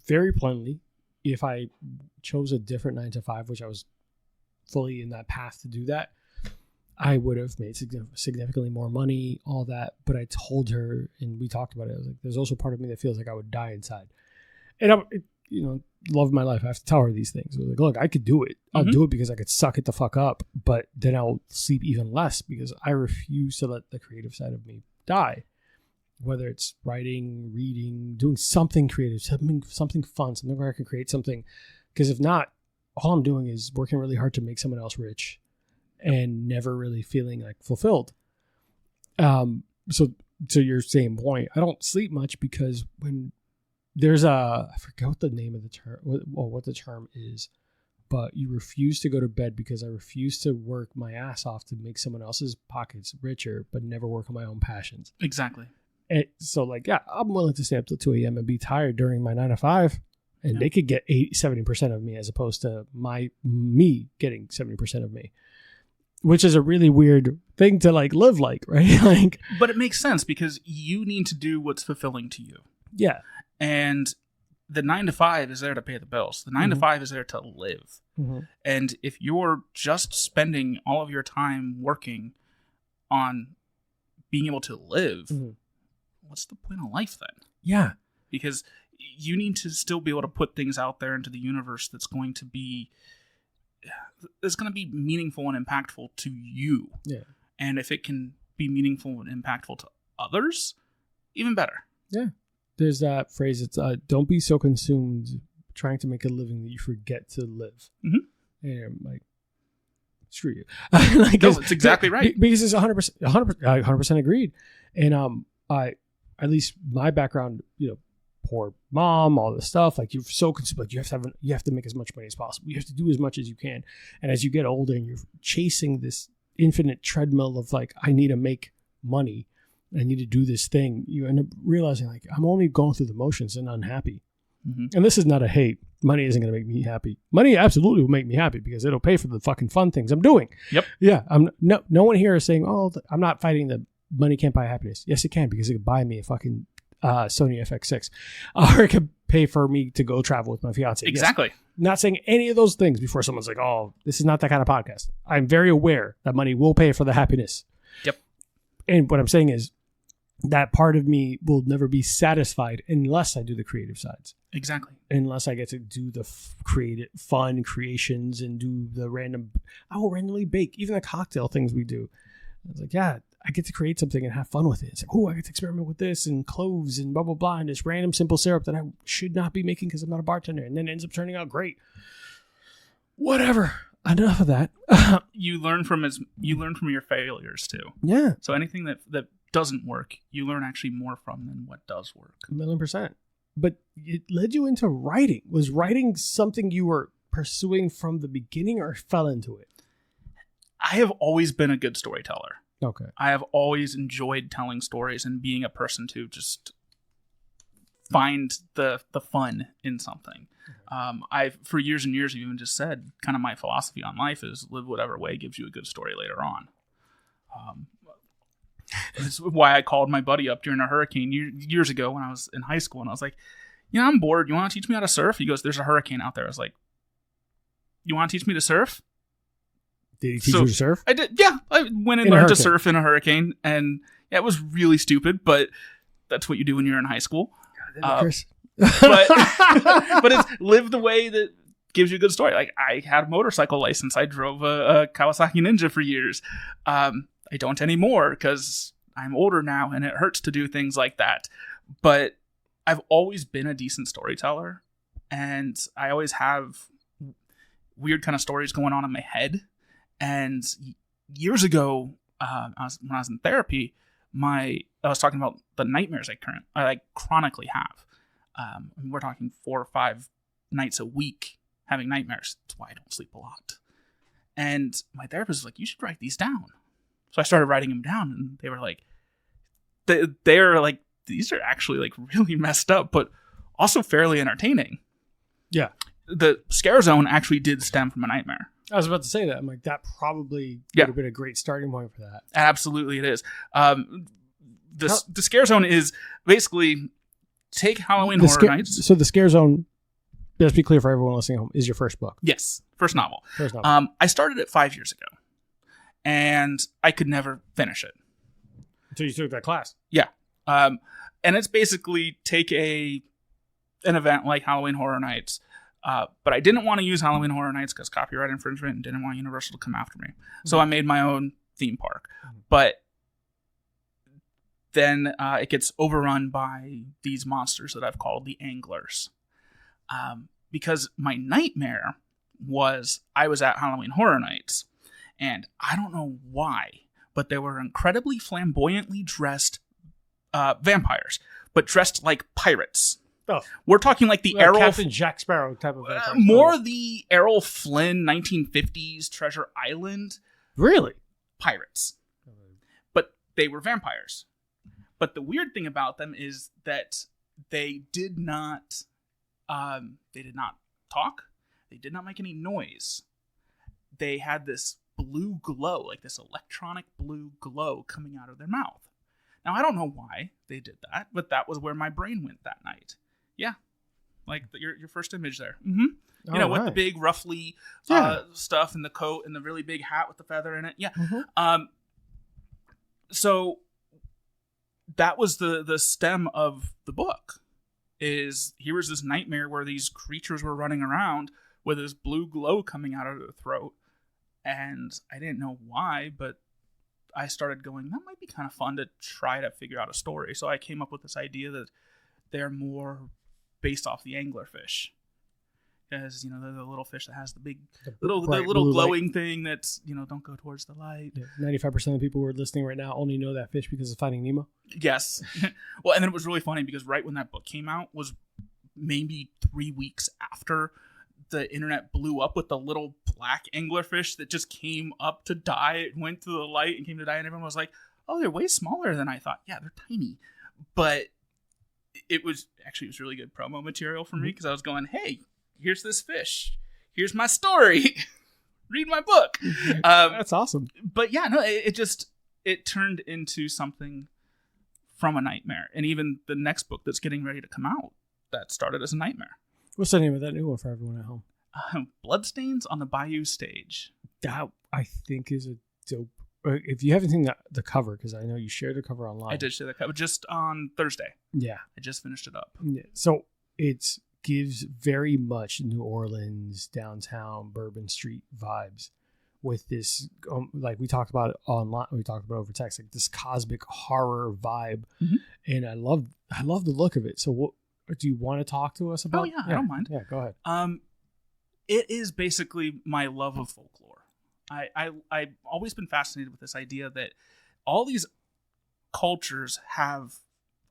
very plainly, if I chose a different 9 to 5, which I was fully in that path to do that, I would have made significantly more money, all that. But I told her, and we talked about it, I was like, there's also part of me that feels like I would die inside. And love of my life, I have to tell her these things. I was like, look, I could do it. I'll do it because I could suck it the fuck up. But then I'll sleep even less because I refuse to let the creative side of me die. Whether it's writing, reading, doing something creative, something fun, something where I can create something. Because if not, all I'm doing is working really hard to make someone else rich and never really feeling like fulfilled. So to your same point, I don't sleep much because when there's I forget what the name of the term, what the term is, but you refuse to go to bed because I refuse to work my ass off to make someone else's pockets richer, but never work on my own passions. Exactly. So like, yeah, I'm willing to stay up till 2 a.m. and be tired during my 9 to 5. And they could get 70% of me as opposed to me getting 70% of me, which is a really weird thing to like live like, right? Like, but it makes sense because you need to do what's fulfilling to you. Yeah. And the 9 to 5 is there to pay the bills. The 9 to 5 is there to live. And if you're just spending all of your time working on being able to live, what's the point of life then? Yeah. Because you need to still be able to put things out there into the universe that's going to be meaningful and impactful to you. Yeah. And if it can be meaningful and impactful to others, even better. Yeah. There's that phrase, it's don't be so consumed trying to make a living that you forget to live. And I'm like, screw you. Like, no, it's exactly right. Because it's 100% agreed. And I, at least my background, poor mom, all this stuff, like you're so consumed, like you have to make as much money as possible. You have to do as much as you can. And as you get older and you're chasing this infinite treadmill of like, I need to make money, I need to do this thing, you end up realizing like, I'm only going through the motions and unhappy. And this is not a hate. Money isn't going to make me happy. Money absolutely will make me happy because it'll pay for the fucking fun things I'm doing. Yep. Yeah. No one here is saying, I'm not fighting that money can't buy happiness. Yes, it can, because it could buy me a fucking Sony FX6, or it could pay for me to go travel with my fiance. Exactly. Yes. Not saying any of those things before someone's like, oh, this is not that kind of podcast. I'm very aware that money will pay for the happiness. Yep. And what I'm saying is that part of me will never be satisfied unless I do the creative sides. Exactly. Unless I get to do the creative, fun creations and do the I will randomly bake, even the cocktail things we do. It's like, yeah, I get to create something and have fun with it. It's like, oh, I get to experiment with this and cloves and blah, blah, blah, and this random simple syrup that I should not be making because I'm not a bartender. And then it ends up turning out great. Whatever. Enough of that. You learn from your failures too. Yeah. So anything that doesn't work, you learn actually more from than what does work. 1,000,000%. But it led you into writing. Was writing something you were pursuing from the beginning or fell into it? I have always been a good storyteller. Okay. I have always enjoyed telling stories and being a person to just find the fun in something. I've for years and years even just said kind of my philosophy on life is live whatever way gives you a good story later on. This is why I called my buddy up during a hurricane years ago when I was in high school, and I was like, I'm bored. You want to teach me how to surf? He goes, there's a hurricane out there. I was like, you want to teach me to surf? Did he teach you to surf? I did. Yeah. I went and learned to surf in a hurricane, and yeah, it was really stupid, but that's what you do when you're in high school. Chris. but it's live the way that gives you a good story. Like, I had a motorcycle license. I drove a Kawasaki Ninja for years. I don't anymore because I'm older now and it hurts to do things like that. But I've always been a decent storyteller, and I always have weird kind of stories going on in my head. And years ago, when I was in therapy, I was talking about the nightmares I chronically have. We're talking 4 or 5 nights a week having nightmares. That's why I don't sleep a lot. And my therapist was like, you should write these down. So I started writing them down, and they were like, they're like, these are actually like really messed up, but also fairly entertaining. Yeah. The scare zone actually did stem from a nightmare. I was about to say that. I'm like, that probably would have been a great starting point for that. Absolutely it is. The scare zone is basically take Halloween Horror Nights. So the scare zone, let's be clear for everyone listening at home, is your first book. Yes. First novel. I started it 5 years ago, and I could never finish it. Until you took that class. Yeah. And it's basically take an event like Halloween Horror Nights, but I didn't want to use Halloween Horror Nights because copyright infringement, and didn't want Universal to come after me. So I made my own theme park. But then it gets overrun by these monsters that I've called the Anglers. Because my nightmare was I was at Halloween Horror Nights, and I don't know why, but there were incredibly flamboyantly dressed vampires, but dressed like pirates. Oh. We're talking like the Errol... Captain Jack Sparrow type of vampire. More the Errol Flynn 1950s Treasure Island. Really? Pirates. But they were vampires. But the weird thing about them is that they did not talk. They did not make any noise. They had this blue glow, like this electronic blue glow coming out of their mouth. Now, I don't know why they did that, but that was where my brain went that night. Yeah. Like your first image there. Mm-hmm. With the big ruffly stuff and the coat and the really big hat with the feather in it. Yeah. Mm-hmm. So that was the stem of the book. Is here was this nightmare where these creatures were running around with this blue glow coming out of their throat. And I didn't know why, but I started going, that might be kind of fun to try to figure out a story. So I came up with this idea that they're more based off the anglerfish. Because, they're the little fish that has the big, the little glowing light thing that's, don't go towards the light. Yeah, 95% of the people who are listening right now only know that fish because of Finding Nemo. Yes. Well, and then it was really funny because right when that book came out was maybe 3 weeks after the internet blew up with the little black anglerfish that just came up to die. It went to the light and came to die, and everyone was like, oh, they're way smaller than I thought. Yeah, they're tiny. But it was really good promo material for me because I was going, hey, here's this fish. Here's my story. Read my book. That's awesome. But yeah, no, it turned into something from a nightmare. And even the next book that's getting ready to come out, that started as a nightmare. What's the name of that new one for everyone at home? Bloodstains on the Bayou Stage. That, I think, is a dope. If you haven't seen the cover, because I know you shared the cover online. I did share the cover just on Thursday. Yeah. I just finished it up. Yeah. So it gives very much New Orleans, downtown, Bourbon Street vibes with this, like we talked about it online, we talked about over text, like this cosmic horror vibe. Mm-hmm. And I love the look of it. So what do you want to talk to us about? Oh, yeah, I don't mind. Yeah, go ahead. It is basically my love of folklore. I've always been fascinated with this idea that all these cultures have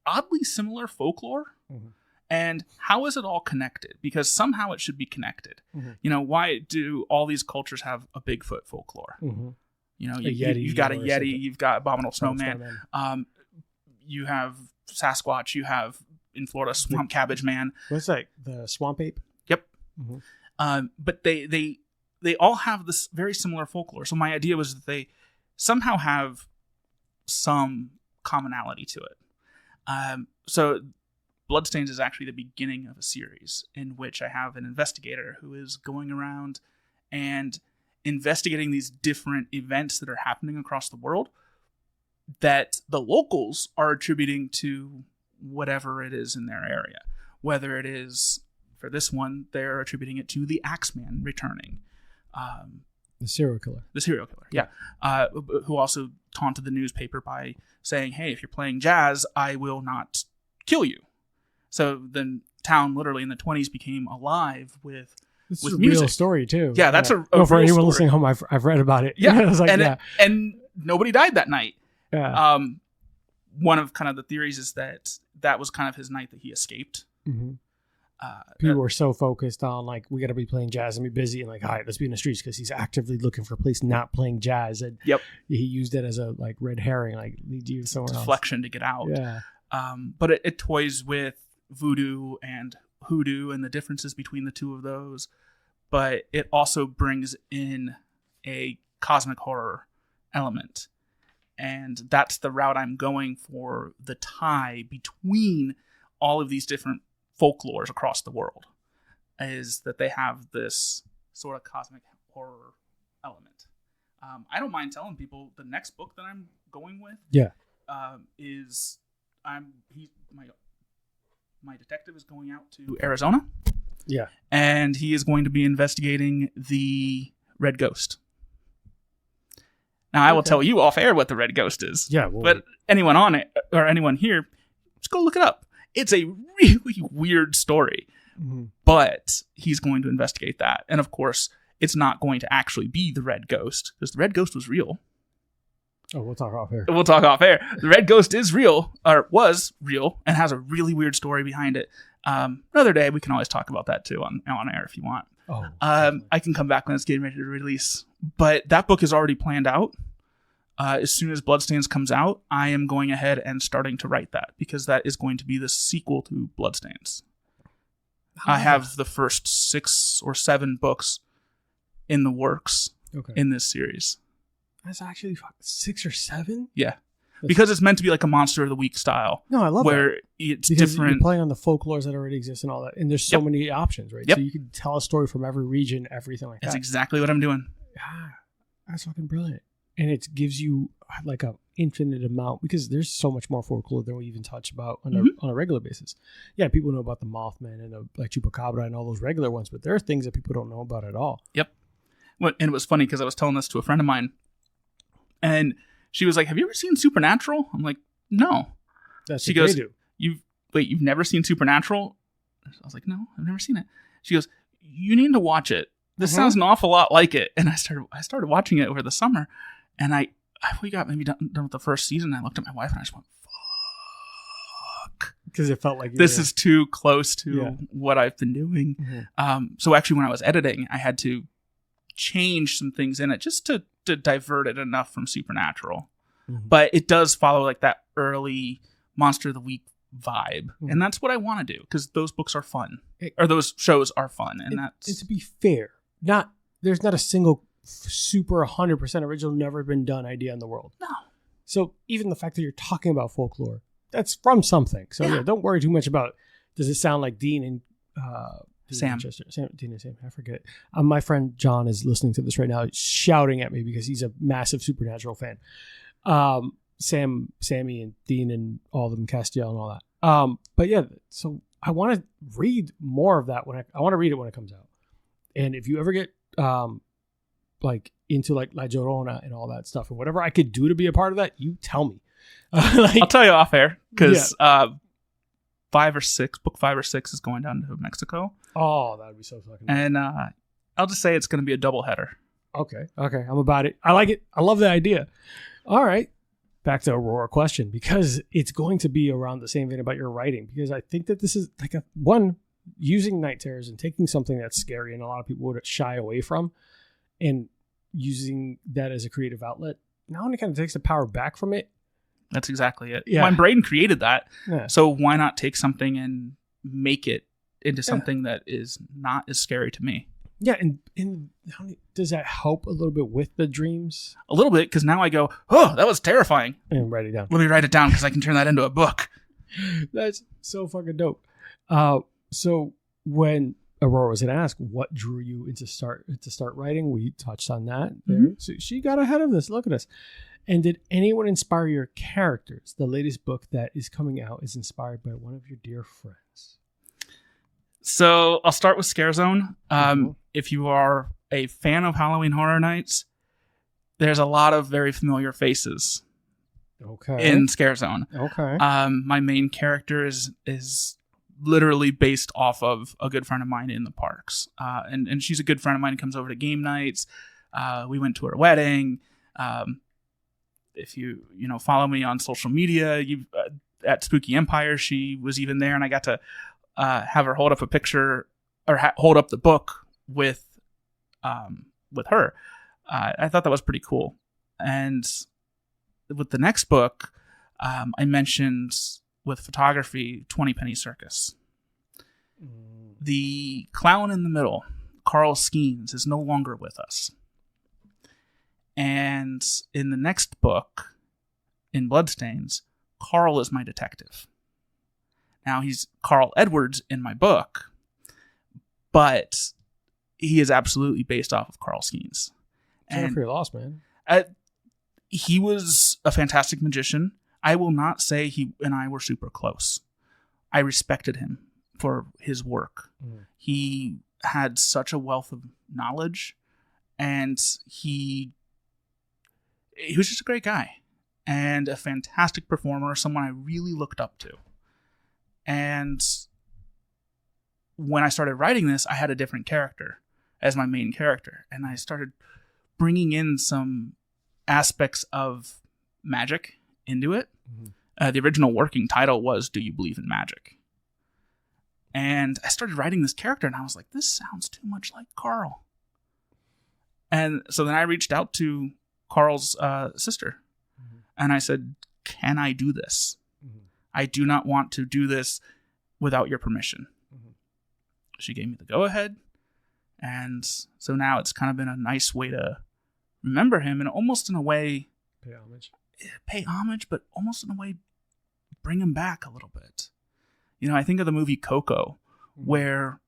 oddly similar folklore. Mm-hmm. And how is it all connected? Because somehow it should be connected. Mm-hmm. Why do all these cultures have a Bigfoot folklore? Mm-hmm. You've got a Yeti, you've got Abominable Snowman. You have Sasquatch, you have in Florida Swamp Cabbage Man. What's that? The Swamp Ape? Yep. Mm-hmm. But they all have this very similar folklore. So my idea was that they somehow have some commonality to it. So Bloodstains is actually the beginning of a series in which I have an investigator who is going around and investigating these different events that are happening across the world that the locals are attributing to whatever it is in their area. Whether it is, for this one, they're attributing it to the Axeman returning. The serial killer. Yeah. Who also taunted the newspaper by saying, hey, if you're playing jazz, I will not kill you. So the town literally in the 20s became alive with This is a music. Real story too. Yeah, that's a for anyone story. listening home, I've read about it. Yeah, I was like, and nobody died that night. Yeah. One of kind of the theories is that was kind of his night that he escaped. Mm-hmm. People were so focused on like, we got to be playing jazz and be busy, and like, all right, let's be in the streets, because he's actively looking for a place not playing jazz, and he used it as a like red herring, like lead you somewhere deflection else. To get out. Yeah. But it toys with voodoo and hoodoo and the differences between the two of those, but it also brings in a cosmic horror element, and that's the route I'm going for. The tie between all of these different folklores across the world is that they have this sort of cosmic horror element. I don't mind telling people the next book that I'm going with is my detective is going out to Arizona. Yeah. And he is going to be investigating the Red Ghost. Now, I will tell you off air what the Red Ghost is. Yeah. But anyone on it, or anyone here, just go look it up. It's a really weird story. Mm-hmm. But he's going to investigate that. And of course, it's not going to actually be the Red Ghost, because the Red Ghost was real. Oh, we'll talk off air. The Red Ghost is real, or was real, and has a really weird story behind it. Another day, we can always talk about that too on air if you want. Oh, I can come back when it's getting ready to release. But that book is already planned out. as soon as Bloodstains comes out, I am going ahead and starting to write that, because that is going to be the sequel to Bloodstains. I have the first 6 or 7 books in the works in this series. That's actually 6 or 7? Yeah. Because it's meant to be like a Monster of the Week style. No, I love where that. It's because different. You're playing on the folklores that already exist and all that. And there's so many options, right? Yep. So you can tell a story from every region, everything like that. That's exactly what I'm doing. Yeah, that's fucking brilliant. And it gives you like an infinite amount, because there's so much more folklore than we even touch about on a regular basis. Yeah, people know about the Mothman and the like Chupacabra and all those regular ones, but there are things that people don't know about at all. Yep. And it was funny because I was telling this to a friend of mine, and she was like, "Have you ever seen Supernatural?" I'm like, "No." She goes, "You've never seen Supernatural?" I was like, "No, I've never seen it." She goes, "You need to watch it. This sounds an awful lot like it." And I started watching it over the summer, and we got maybe done with the first season. I looked at my wife and I just went, "Fuck," because it felt like this is too close to what I've been doing. So actually, when I was editing, I had to change some things in it just to divert it enough from Supernatural. But it does follow like that early Monster of the Week vibe, and that's what I want to do, because those books are fun, or those shows are fun, and that's to be fair. There's not a single super 100% original, never been done idea in the world. No. So even the fact that you're talking about folklore, that's from something. So don't worry too much about. Does it sound like Dean and Sam? Dean and Sam. I forget. My friend John is listening to this right now, shouting at me because he's a massive Supernatural fan. Sammy and Dean and all of them, Castiel and all that. But yeah, so I want to read more of that I want to read it when it comes out. And if you ever get like into like La Llorona and all that stuff, and whatever I could do to be a part of that, you tell me. I'll tell you off air, because book 5 or 6 is going down to Mexico. Oh, that would be so fucking nice. And I'll just say it's going to be a double header. Okay, I'm about it. I like it. I love the idea. All right. Back to Aurora question, because it's going to be around the same vein about your writing, because I think that this is like using night terrors and taking something that's scary and a lot of people would shy away from, and using that as a creative outlet. Now it kind of takes the power back from it. That's exactly it. Yeah. My brain created that. Yeah. So why not take something and make it into something that is not as scary to me? Yeah, and does that help a little bit with the dreams? A little bit, because now I go, "Oh, that was terrifying." And write it down. Let me write it down, because I can turn that into a book. That's so fucking dope. So when Aurora was going to ask what drew you to start writing, we touched on that. So she got ahead of this. Look at us. And did anyone inspire your characters? The latest book that is coming out is inspired by one of your dear friends. So I'll start with Scare Zone. If you are a fan of Halloween Horror Nights, there's a lot of very familiar faces in Scare Zone. Okay. My main character is literally based off of a good friend of mine in the parks. And she's a good friend of mine who comes over to game nights. We went to her wedding. If you follow me on social media, at Spooky Empire, she was even there, and I got to have her hold up a picture or hold up the book with her. I thought that was pretty cool. And with the next book, I mentioned with photography, 20 Penny Circus. The clown in the middle, Carl Skeens, is no longer with us. And in the next book, in Bloodstains, Carl is my detective. Now, he's Carl Edwards in my book, but he is absolutely based off of Carl Skeens. Sorry for your loss, man. He was a fantastic magician. I will not say he and I were super close. I respected him for his work. He had such a wealth of knowledge, and he was just a great guy and a fantastic performer, someone I really looked up to. And when I started writing this, I had a different character as my main character, and I started bringing in some aspects of magic into it. The original working title was "Do You Believe in Magic?" And I started writing this character, and I was like, this sounds too much like Carl. And so then I reached out to Carl's sister, And I said, can I do this? Mm-hmm. I do not want to do this without your permission. Mm-hmm. She gave me the go-ahead. And so now it's kind of been a nice way to remember him, and almost in a way... Pay homage, but almost in a way bring him back a little bit. You know, I think of the movie Coco, where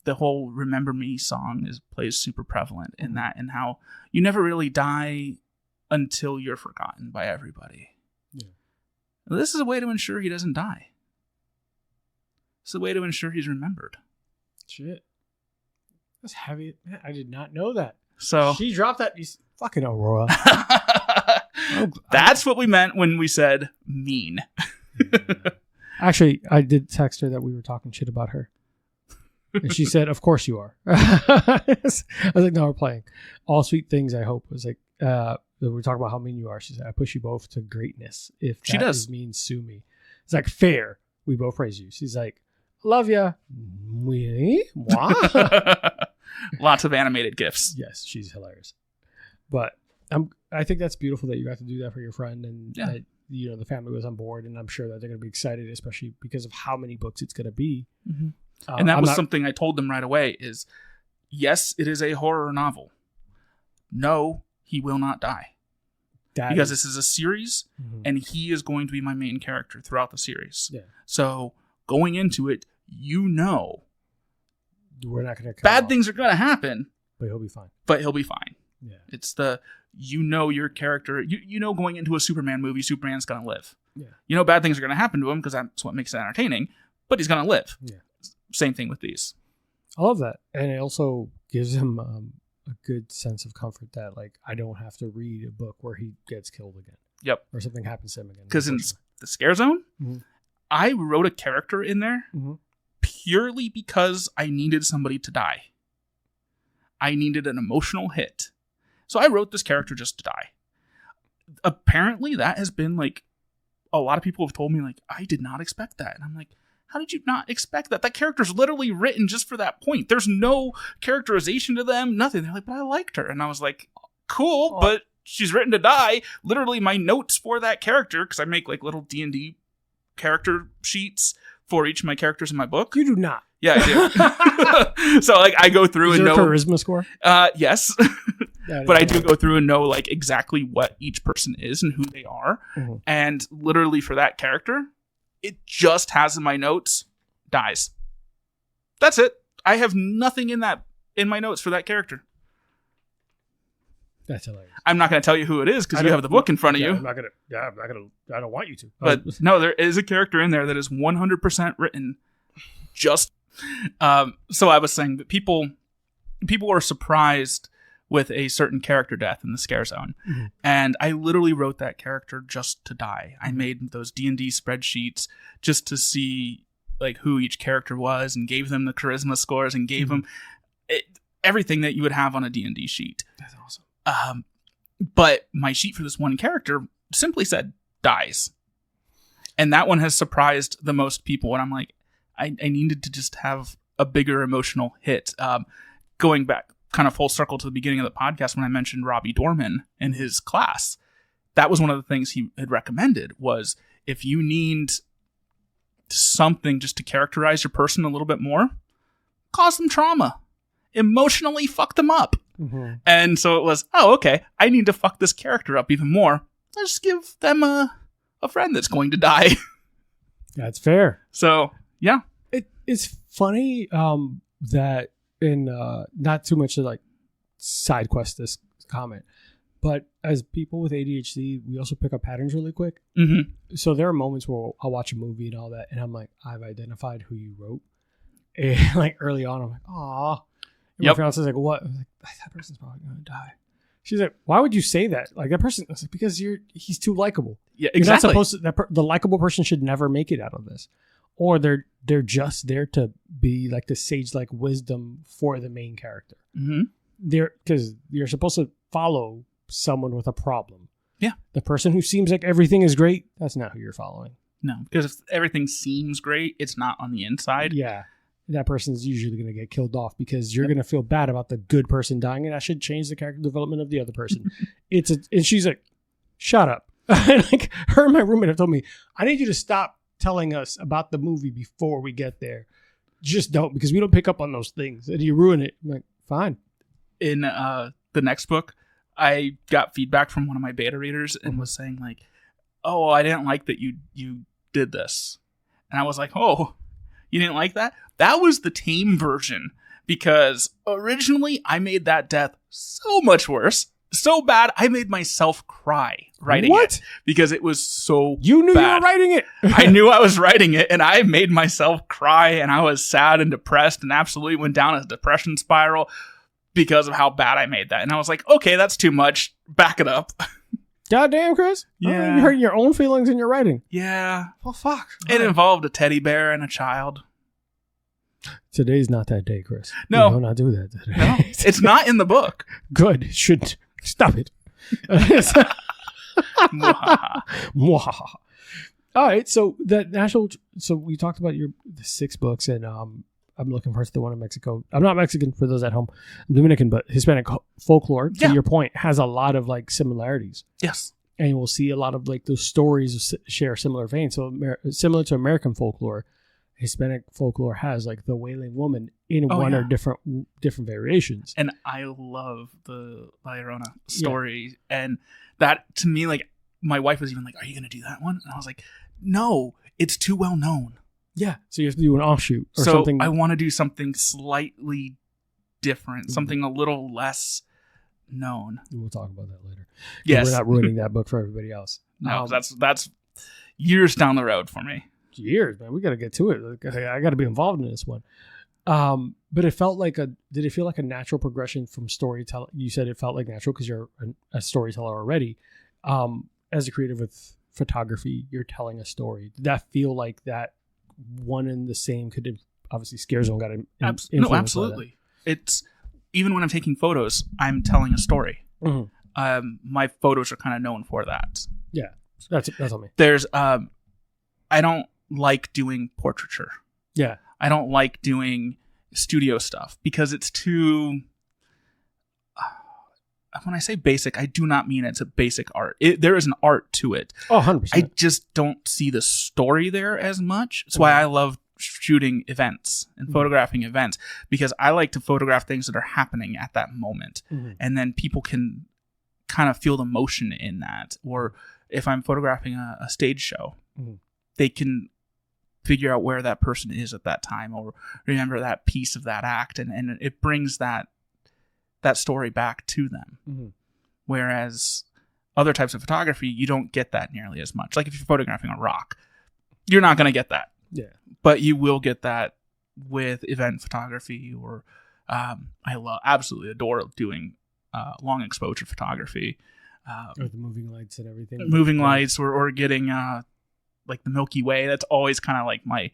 the whole Remember Me song plays super prevalent in that, and how you never really die until you're forgotten by everybody. Yeah. This is a way to ensure he doesn't die. It's a way to ensure he's remembered. Shit. That's heavy. I did not know that. So she dropped that. Fucking Aurora. That's what we meant when we said mean. Actually, I did text her that we were talking shit about her. And she said, of course you are. I was like, no, we're playing. All sweet things, I hope. It was like, we're talking about how mean you are. She said, I push you both to greatness. If that she does. means sue me. It's like, fair. We both praise you. She's like, love ya. We? What? Lots of animated GIFs. Yes, she's hilarious. But I think that's beautiful that you got to do that for your friend, and that, you know, the family was on board, and I'm sure that they're going to be excited, especially because of how many books it's going to be. Mm-hmm. And that was something I told them right away is, yes, it is a horror novel. No, he will not die. Because this is a series, and he is going to be my main character throughout the series. Yeah. So going into it, you know, we're not going to bad things are going to happen, but he'll be fine. Yeah. It's your character. You know, going into a Superman movie, Superman's going to live. Yeah. You know, bad things are going to happen to him because that's what makes it entertaining, but he's going to live. Yeah. Same thing with these. I love that. And it also gives him a good sense of comfort that, like, I don't have to read a book where he gets killed again. Yep. Or something happens to him again. Because in the Scare Zone, I wrote a character in there purely because I needed somebody to die. I needed an emotional hit. So I wrote this character just to die. Apparently that has been like, a lot of people have told me, like, I did not expect that. And I'm like, how did you not expect that? That character's literally written just for that point. There's no characterization to them, nothing. They're like, but I liked her. And I was like, cool, but she's written to die. Literally my notes for that character, because I make like little D&D character sheets for each of my characters in my book. You do not. Yeah, I do. So like I go through and know charisma score? Yes. But I do go through and know like exactly what each person is and who they are. And literally for that character, it just has in my notes, dies. That's it. I have nothing in my notes for that character. That's hilarious. I'm not going to tell you who it is because you have the book in front of you. I'm not going to. I don't want you to. But no, there is a character in there that is 100% written. Just so I was saying that people are surprised with a certain character death in the Scare Zone, and I literally wrote that character just to die. I made those D&D spreadsheets just to see like who each character was, and gave them the charisma scores, and gave them everything that you would have on a D&D sheet. That's awesome. But my sheet for this one character simply said dies, and that one has surprised the most people. And I'm like, I needed to just have a bigger emotional hit. Going back kind of full circle to the beginning of the podcast when I mentioned Robbie Dorman and his class, that was one of the things he had recommended was if you need something just to characterize your person a little bit more, cause them trauma. Emotionally fuck them up. And so it was, oh, okay, I need to fuck this character up even more. Let's give them a friend that's going to die. That's fair. So, yeah. It's funny that in not too much to like side quest this comment, but as people with ADHD, we also pick up patterns really quick. So there are moments where I'll watch a movie and all that, and I'm like, I've identified who you wrote. And like early on, I'm like, aw. And my fiance's like, what? I was like, that person's probably gonna die. She's like, why would you say that? Like that person? I was like, because he's too likable. Yeah, exactly. You're not supposed to. The likable person should never make it out of this, or they're just there to be like the sage-like wisdom for the main character. Because you're supposed to follow someone with a problem. Yeah, the person who seems like everything is great, that's not who you're following. No, because if everything seems great, it's not on the inside. Yeah. That person's usually going to get killed off because you're going to feel bad about the good person dying, and that should change the character development of the other person. And she's like, shut up. Like her and my roommate have told me, I need you to stop telling us about the movie before we get there. Just don't, because we don't pick up on those things and you ruin it. I'm like, fine. In the next book, I got feedback from one of my beta readers and was saying like, oh, I didn't like that you did this. And I was like, oh, you didn't like that? That was the tame version, because originally I made that death so much worse. So bad, I made myself cry writing it because it was so You knew bad. you were writing it. I knew I was writing it, and I made myself cry, and I was sad and depressed and absolutely went down a depression spiral because of how bad I made that. And I was like, okay, that's too much. Back it up. Goddamn, Chris. Yeah. You're hurting your own feelings in your writing. Yeah. Well, fuck. It involved a teddy bear and a child. Today's not that day, Chris. No. We will not do that today. No, it's not in the book. Good. Shouldn't. Stop it. Mwahaha. All right. So the national. So we talked about the 6 books, and I'm looking forward to the one in Mexico. I'm not Mexican for those at home. I'm Dominican, but Hispanic folklore, to your point, has a lot of like similarities. Yes. And we'll see a lot of like those stories share similar veins. So similar to American folklore, Hispanic folklore has like the Wailing Woman in or different variations. And I love the La Llorona story. Yeah. And that, to me, like, my wife was even like, are you going to do that one? And I was like, no, it's too well known. Yeah. So you have to do an offshoot or so something. I want to do something slightly different, something a little less known. We'll talk about that later. Yes. We're not ruining that book for everybody else. No, that's years down the road for me. Years, man. We got to get to it. I got to be involved in this one. But it felt like did it feel like a natural progression from storytelling? You said it felt like natural because you're a storyteller already. As a creative with photography, you're telling a story. Did that feel like that one and the same could obviously Scare Zone got no, absolutely. It's even when I'm taking photos, I'm telling a story. Mm-hmm. My photos are kind of known for that. Yeah, that's on me. There's I don't like doing portraiture. Yeah. I don't like doing studio stuff because it's too... when I say basic, I do not mean it's a basic art. There is an art to it. Oh, 100%. I just don't see the story there as much. That's why I love shooting events and photographing events, because I like to photograph things that are happening at that moment. Mm-hmm. And then people can kind of feel the motion in that. Or if I'm photographing a stage show, they can figure out where that person is at that time or remember that piece of that act. And it brings that story back to them. Mm-hmm. Whereas other types of photography, you don't get that nearly as much. Like if you're photographing a rock, you're not going to get that. Yeah. But you will get that with event photography, or I absolutely adore doing long exposure photography. Or the moving lights and everything. Moving lights or getting like the Milky Way. That's always kind of like my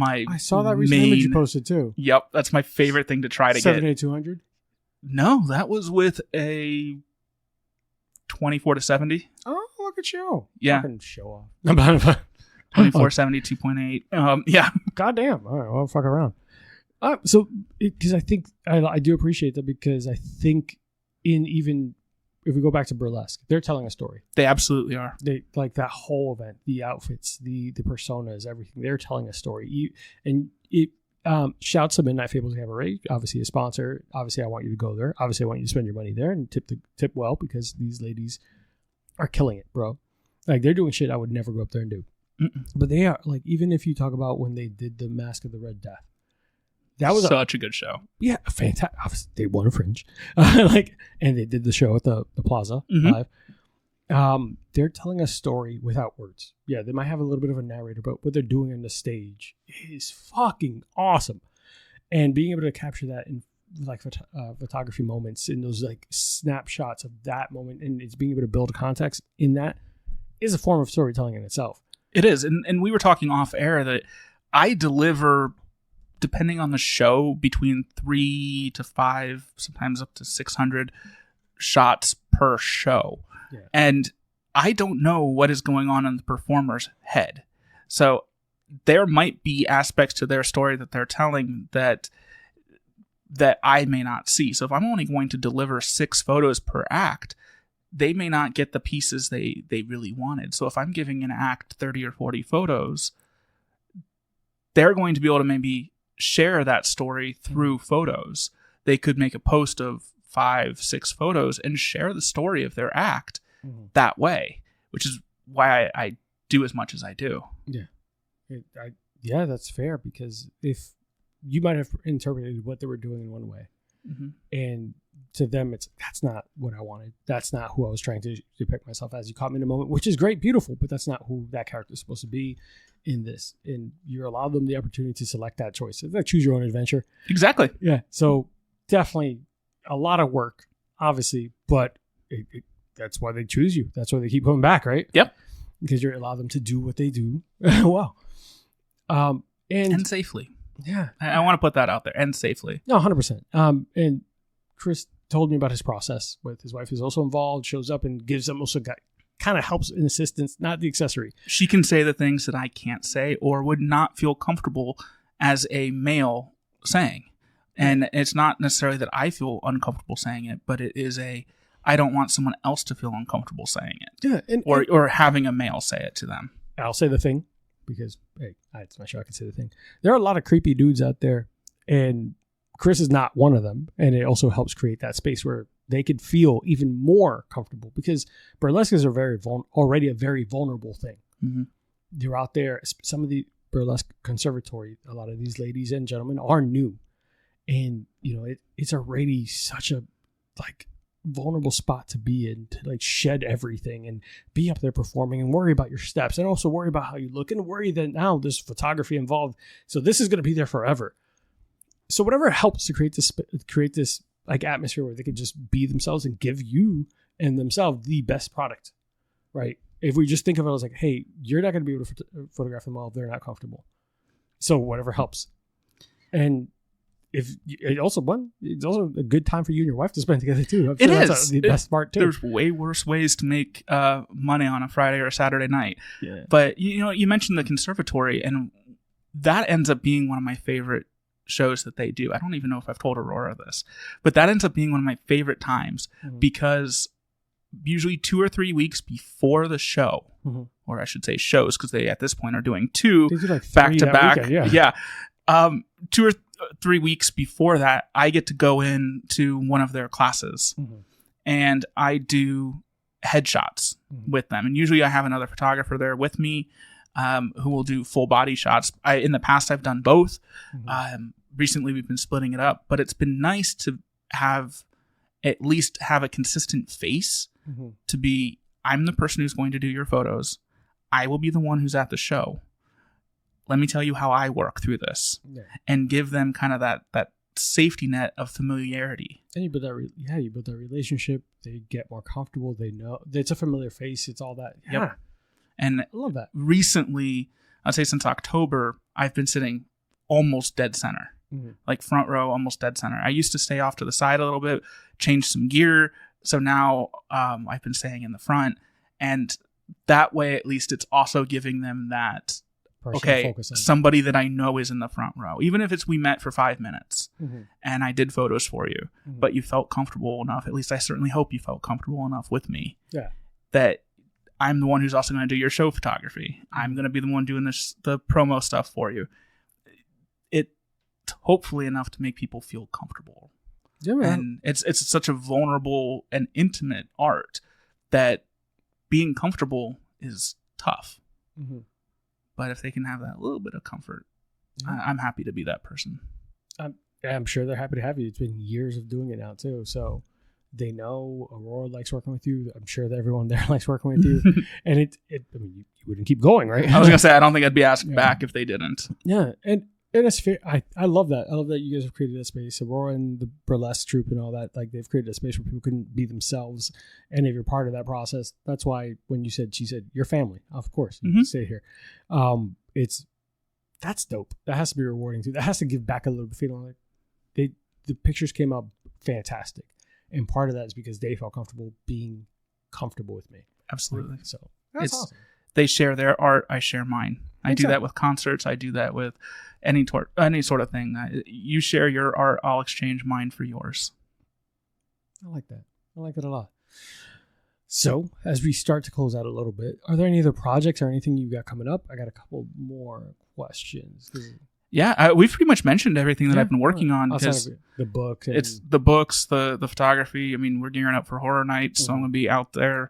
I saw that recent image you posted too. Yep. That's my favorite thing to try to 7A200? No, that was with a 24-70. Oh, look at you. Yeah. Fucking show off. 24-70, 2.8. Yeah. Goddamn. All right. Well, fuck around. So, because I think I do appreciate that, because I think if we go back to Burlesque, they're telling a story. They absolutely are. They like that whole event, the outfits, the personas, everything. They're telling a story. Shouts to Midnight Tables Cabaret, obviously a sponsor. Obviously, I want you to go there. Obviously, I want you to spend your money there and tip well, because these ladies are killing it, bro. Like, they're doing shit I would never go up there and do. Mm-mm. But they are, like, even if you talk about when they did the Mask of the Red Death, that was such a good show. Yeah, fantastic. Obviously, they won a Fringe, and they did the show at the Plaza live. They're telling a story without words. Yeah, they might have a little bit of a narrator, but what they're doing on the stage is fucking awesome. And being able to capture that in like photography moments, in those like snapshots of that moment, and it's being able to build a context in that, is a form of storytelling in itself. It is, and we were talking off air that I deliver, depending on the show, between 3 to 5, sometimes up to 600 shots per show. Yeah. And I don't know what is going on in the performer's head. So there might be aspects to their story that they're telling that I may not see. So if I'm only going to deliver 6 photos per act, they may not get the pieces they really wanted. So if I'm giving an act 30 or 40 photos, they're going to be able to maybe share that story through photos. They could make a post of 5-6 photos and share the story of their act that way, which is why I do as much as I do. Yeah, that's fair, because if you might have interpreted what they were doing in one way, and to them that's not what I wanted. That's not who I was trying to depict myself as. You caught me in a moment, which is great, beautiful, but that's not who that character is supposed to be in this. And you allow them the opportunity to select that choice. It's like choose your own adventure. Exactly. Yeah. So definitely a lot of work, obviously, but that's why they choose you. That's why they keep coming back, right? Yep. Because you allow them to do what they do well. And safely. Yeah. I want to put that out there. And safely. No, 100%. And Chris told me about his process with his wife, who's also involved, shows up and gives them also kind of helps in assistance, not the accessory. She can say the things that I can't say or would not feel comfortable as a male saying. And it's not necessarily that I feel uncomfortable saying it, but it is I don't want someone else to feel uncomfortable saying it. Yeah. Or having a male say it to them. I'll say the thing, because, hey, it's not sure I can say the thing. There are a lot of creepy dudes out there, and Chris is not one of them. And it also helps create that space where they could feel even more comfortable, because burlesque is already a very vulnerable thing. Mm-hmm. They're out there. Some of the burlesque conservatory, a lot of these ladies and gentlemen are new. And, it's already such a vulnerable spot to be in, to shed everything and be up there performing and worry about your steps and also worry about how you look and worry that now there's photography involved. So this is going to be there forever. So whatever helps to create this atmosphere where they can just be themselves and give you and themselves the best product, right? If we just think of it as hey, you're not going to be able to photograph them all if they're not comfortable. So whatever helps. And it's also a good time for you and your wife to spend together too. It is. That's the best part too. There's way worse ways to make money on a Friday or a Saturday night. Yeah. But you mentioned the conservatory, and that ends up being one of my favorite shows that they do. I don't even know if I've told Aurora this, but that ends up being one of my favorite times because usually 2 or 3 weeks before the show, or I should say shows, because they at this point are doing 2 back to back. Yeah. 2 or 3 weeks before that, I get to go into one of their classes and I do headshots with them. And usually I have another photographer there with me who will do full body shots. In the past, I've done both. Recently, we've been splitting it up, but it's been nice to at least have a consistent face to be, I'm the person who's going to do your photos. I will be the one who's at the show. Let me tell you how I work through this and give them kind of that safety net of familiarity. And you build that relationship. They get more comfortable. They know it's a familiar face. It's all that. Yeah. Yep. And I love that. Recently, I'd say since October, I've been sitting almost dead center, front row, almost dead center. I used to stay off to the side a little bit, change some gear. So now I've been staying in the front, and that way, at least it's also giving them that, somebody that I know is in the front row, even if we met for 5 minutes and I did photos for you, but you felt comfortable enough. At least I certainly hope you felt comfortable enough with me. Yeah. That I'm the one who's also going to do your show photography. I'm going to be the one doing the promo stuff for you. It's hopefully enough to make people feel comfortable. Yeah, man. And it's such a vulnerable and intimate art that being comfortable is tough. But if they can have that little bit of comfort, I'm happy to be that person. I'm sure they're happy to have you. It's been years of doing it now too. So they know Aurora likes working with you. I'm sure that everyone there likes working with you. And you wouldn't keep going, right? I was going to say, I don't think I'd be asked back if they didn't. Yeah. And it's fair. I love that. I love that you guys have created a space. Aurora and the burlesque troupe and all that, they've created a space where people can be themselves. And if you're part of that process, that's why when she said, your family, of course, you can stay here. That's dope. That has to be rewarding too. That has to give back a little bit, feeling like the pictures came out fantastic. And part of that is because they felt comfortable being comfortable with me. Absolutely. So that's awesome. They share their art. I share mine. I do that with concerts. I do that with any sort of thing. You share your art. I'll exchange mine for yours. I like that. I like it a lot. So, as we start to close out a little bit, are there any other projects or anything you got coming up? I got a couple more questions. Yeah, we've pretty much mentioned everything that I've been working on. Because the book. It's the books, the photography. I mean, we're gearing up for horror nights, so I'm going to be out there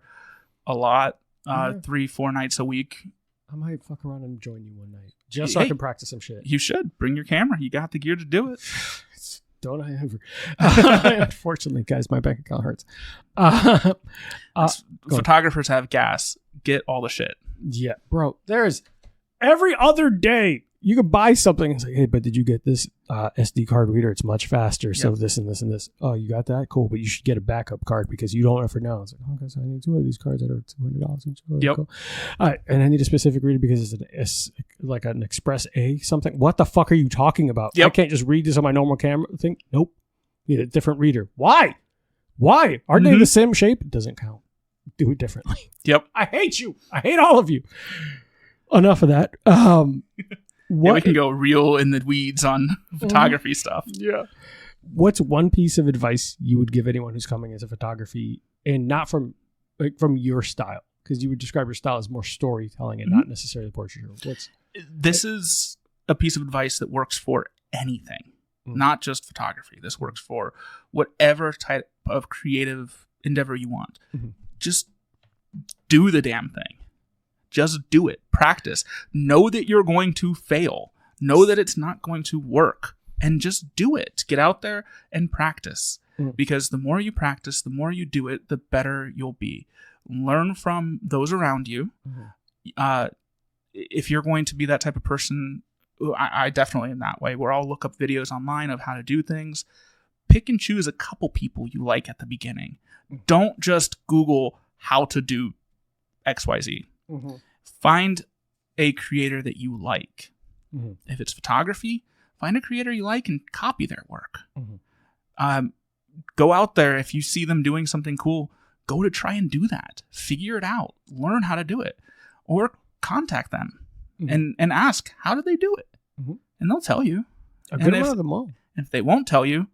a lot, 3-4 nights a week. I might fuck around and join you one night, just so I can practice some shit. You should. Bring your camera. You got the gear to do it. Don't I ever? Unfortunately, guys, my bank account hurts. Photographers have gas. Get all the shit. Yeah, bro. There's every other day you could buy something and say, hey, but did you get this SD card reader? It's much faster. So this and this and this. Oh, you got that? Cool. But you should get a backup card because you don't ever know. It's like, okay, so I need 2 of these cards that are $200 each. Yep. Cool. And I need a specific reader because it's like an Express A something. What the fuck are you talking about? Yep. I can't just read this on my normal camera thing. Nope. Need a different reader. Why? Aren't they the same shape? It doesn't count. Do it differently. Yep. I hate you. I hate all of you. Enough of that. We can go real in the weeds on photography stuff. Yeah. What's one piece of advice you would give anyone who's coming into photography and not from your style? Because you would describe your style as more storytelling and not necessarily portraiture. This is a piece of advice that works for anything, not just photography. This works for whatever type of creative endeavor you want. Just do the damn thing. Just do it. Practice. Know that you're going to fail. Know that it's not going to work. And just do it. Get out there and practice. Because the more you practice, the more you do it, the better you'll be. Learn from those around you. If you're going to be that type of person, I definitely am that way, where I'll look up videos online of how to do things. Pick and choose a couple people you like at the beginning. Don't just Google how to do XYZ. Find a creator that you like. If it's photography, find a creator you like and copy their work. Go out there. If you see them doing something cool, go to try and do that. Figure it out. Learn how to do it. Or contact them and ask, how do they do it? And they'll tell you. A good amount of them will. If they won't tell you,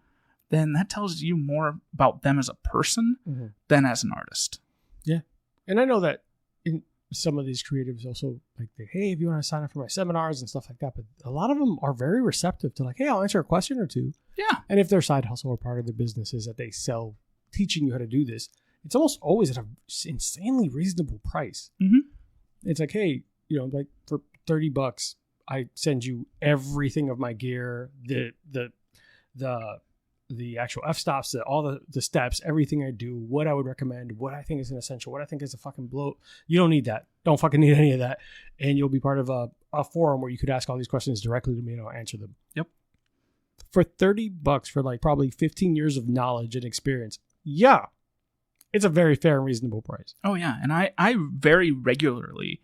then that tells you more about them as a person than as an artist. Yeah. And I know that in some of these creatives also like, hey, if you want to sign up for my seminars and stuff like that, but a lot of them are very receptive to like, hey, I'll answer a question or two. Yeah. And if their side hustle or part of their business is that they sell teaching you how to do this, it's almost always at an insanely reasonable price. It's like, hey, like for $30, I send you everything of my gear, the actual f-stops, all the steps, everything I do, what I would recommend, what I think is an essential, what I think is a fucking blow. You don't need that. Don't fucking need any of that. And you'll be part of a forum where you could ask all these questions directly to me and I'll answer them. Yep. For $30 for like probably 15 years of knowledge and experience. Yeah. It's a very fair and reasonable price. Oh yeah. And I very regularly,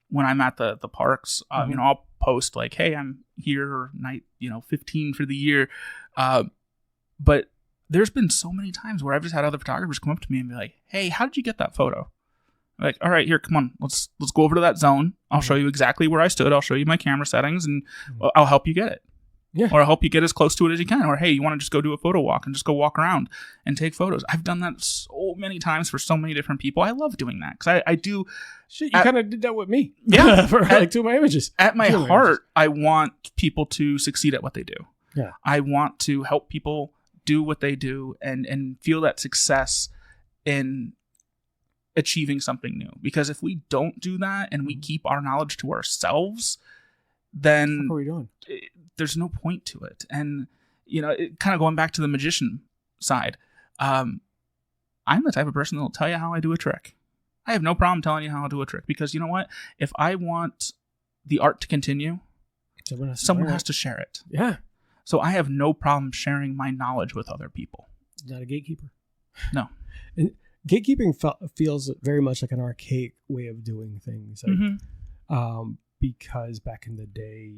when I'm at the parks, I'll post like, hey, I'm here night, 15 for the year. But there's been so many times where I've just had other photographers come up to me and be like, hey, how did you get that photo? I'm like, all right, here, come on. Let's go over to that zone. I'll show you exactly where I stood. I'll show you my camera settings and I'll help you get it. Yeah. Or I'll help you get as close to it as you can. Or, hey, you want to just go do a photo walk and just go walk around and take photos. I've done that so many times for so many different people. I love doing that because I do. Shit, you kind of did that with me. Yeah. For like 2 of my images. At my heart, I want people to succeed at what they do. Yeah. I want to help people do what they do and feel that success in achieving something new. Because if we don't do that and we keep our knowledge to ourselves, then what are we doing? There's no point to it. And, kind of going back to the magician side, I'm the type of person that will tell you how I do a trick. I have no problem telling you how I do a trick because you know what? If I want the art to continue, someone has to share it. Yeah. So I have no problem sharing my knowledge with other people. Not a gatekeeper. No. And gatekeeping feels very much like an archaic way of doing things. Like, because back in the day,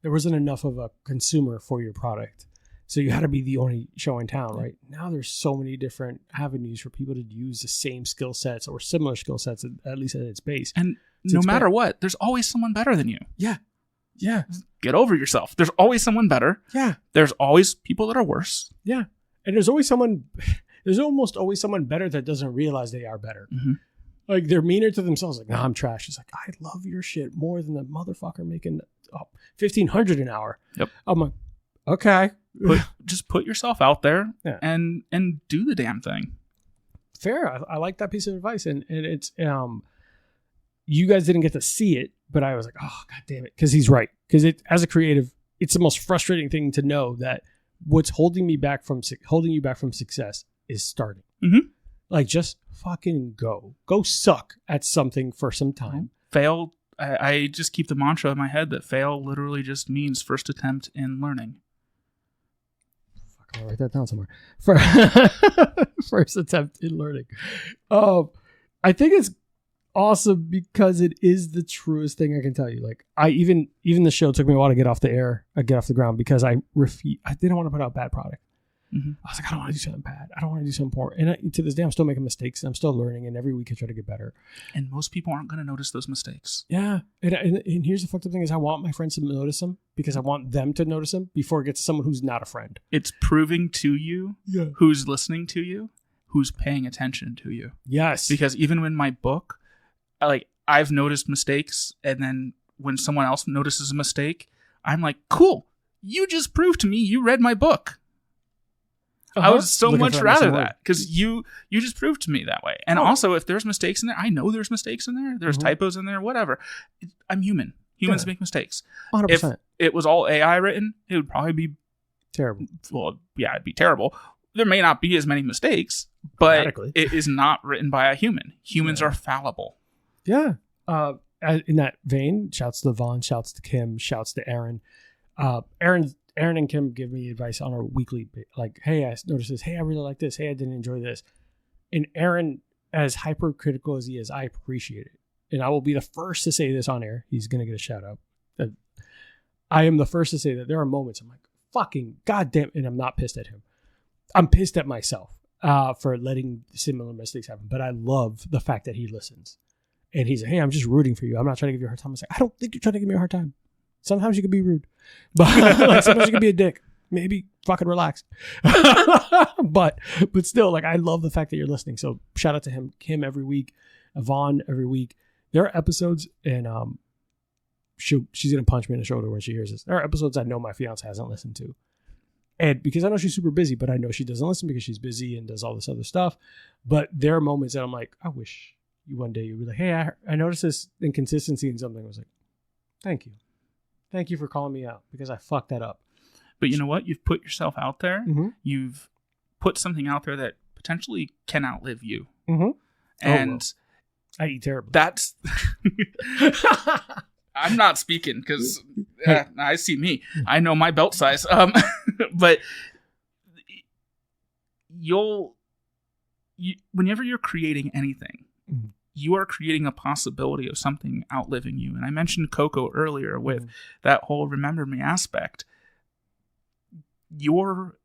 there wasn't enough of a consumer for your product. So you had to be the only show in town, right? Now there's so many different avenues for people to use the same skill sets or similar skill sets, at least at its base. And no matter what, there's always someone better than you. Yeah. Yeah. Get over yourself. There's always someone better. Yeah. There's always people that are worse. Yeah. And there's always someone, there's almost always someone better that doesn't realize they are better. Mm-hmm. Like they're meaner to themselves. Like, nah, I'm trash. It's like, I love your shit more than the motherfucker making $1,500 an hour. Yep. I'm like, okay. Just put yourself out there Yeah. and do the damn thing. Fair. I like that piece of advice. And it's, you guys didn't get to see it, but I was like, oh, God damn it. Because he's right. Because as a creative, it's the most frustrating thing to know that what's holding you back from success is starting. Mm-hmm. Like, just fucking go suck at something for some time. Fail. I just keep the mantra in my head that fail literally just means first attempt in learning. I'll write that down somewhere. First attempt in learning. I think it's awesome because it is the truest thing I can tell you. Like, I even the show took me a while to get off the ground because I didn't want to put out bad product. Mm-hmm. I was like, I don't want to do something bad. I don't want to do something poor. And to this day, I'm still making mistakes and I'm still learning. And every week I try to get better. And most people aren't going to notice those mistakes. Yeah. And here's the fucked up thing is I want my friends to notice them because I want them to notice them before it gets to someone who's not a friend. It's proving to you who's listening to you, who's paying attention to you. Yes. Because even in my book, I've noticed mistakes. And then when someone else notices a mistake, I'm like, cool. You just proved to me you read my book. I would so much rather that because you just proved to me that way. And also, if there's mistakes in there, I know there's mistakes in there. There's typos in there, whatever. I'm human. Humans make mistakes. 100%. If it was all AI written, it would probably be terrible. Well, yeah, it'd be terrible. There may not be as many mistakes, but it is not written by a human. Humans are fallible. Yeah. In that vein, shouts to Vaughn, shouts to Kim, shouts to Aaron. Aaron and Kim give me advice on a weekly, like, hey, I noticed this. Hey, I really like this. Hey, I didn't enjoy this. And Aaron, as hypercritical as he is, I appreciate it. And I will be the first to say this on air. He's going to get a shout out. I am the first to say that there are moments I'm like, fucking goddamn, and I'm not pissed at him. I'm pissed at myself for letting similar mistakes happen. But I love the fact that he listens. And he's like, hey, I'm just rooting for you. I'm not trying to give you a hard time. I was like, I don't think you're trying to give me a hard time. Sometimes you can be rude, but like sometimes you can be a dick. Maybe fucking relax. but still, like, I love the fact that you're listening. So shout out to him, Kim every week, Yvonne every week. There are episodes, and she's gonna punch me in the shoulder when she hears this. There are episodes I know my fiance hasn't listened to, and because I know she's super busy, but I know she doesn't listen because she's busy and does all this other stuff. But there are moments that I'm like, I wish one day you'd be like, hey, I noticed this inconsistency in something. I was like, thank you. Thank you for calling me out because I fucked that up. But you know what? You've put yourself out there. Mm-hmm. You've put something out there that potentially can outlive you. Mm-hmm. And I eat terribly. That's... I'm not speaking because I see me. I know my belt size. But whenever you're creating anything, mm-hmm. you are creating a possibility of something outliving you. And I mentioned Coco earlier with that whole remember me aspect. You're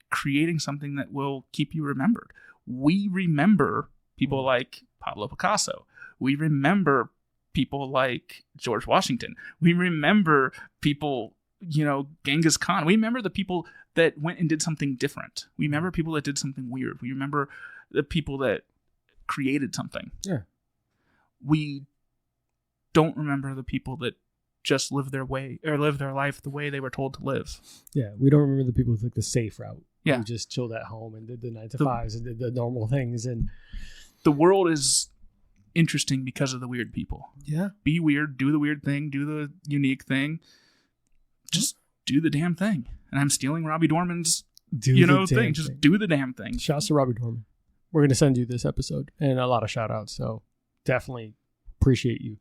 creating something that will keep you remembered. We remember people like Pablo Picasso. We remember people like George Washington. We remember people, Genghis Khan. We remember the people that went and did something different. We remember people that did something weird. We remember the people that created something. Yeah. We don't remember the people that just live their life the way they were told to live. Yeah, we don't remember the people who took the safe route. Yeah, who just chilled at home and did the 9-to-5s and did the normal things. And the world is interesting because of the weird people. Yeah, be weird, do the weird thing, do the unique thing. Just do the damn thing. And I'm stealing Robbie Dorman's thing. Just do the damn thing. Shouts to Robbie Dorman. We're going to send you this episode and a lot of shout outs. So definitely appreciate you.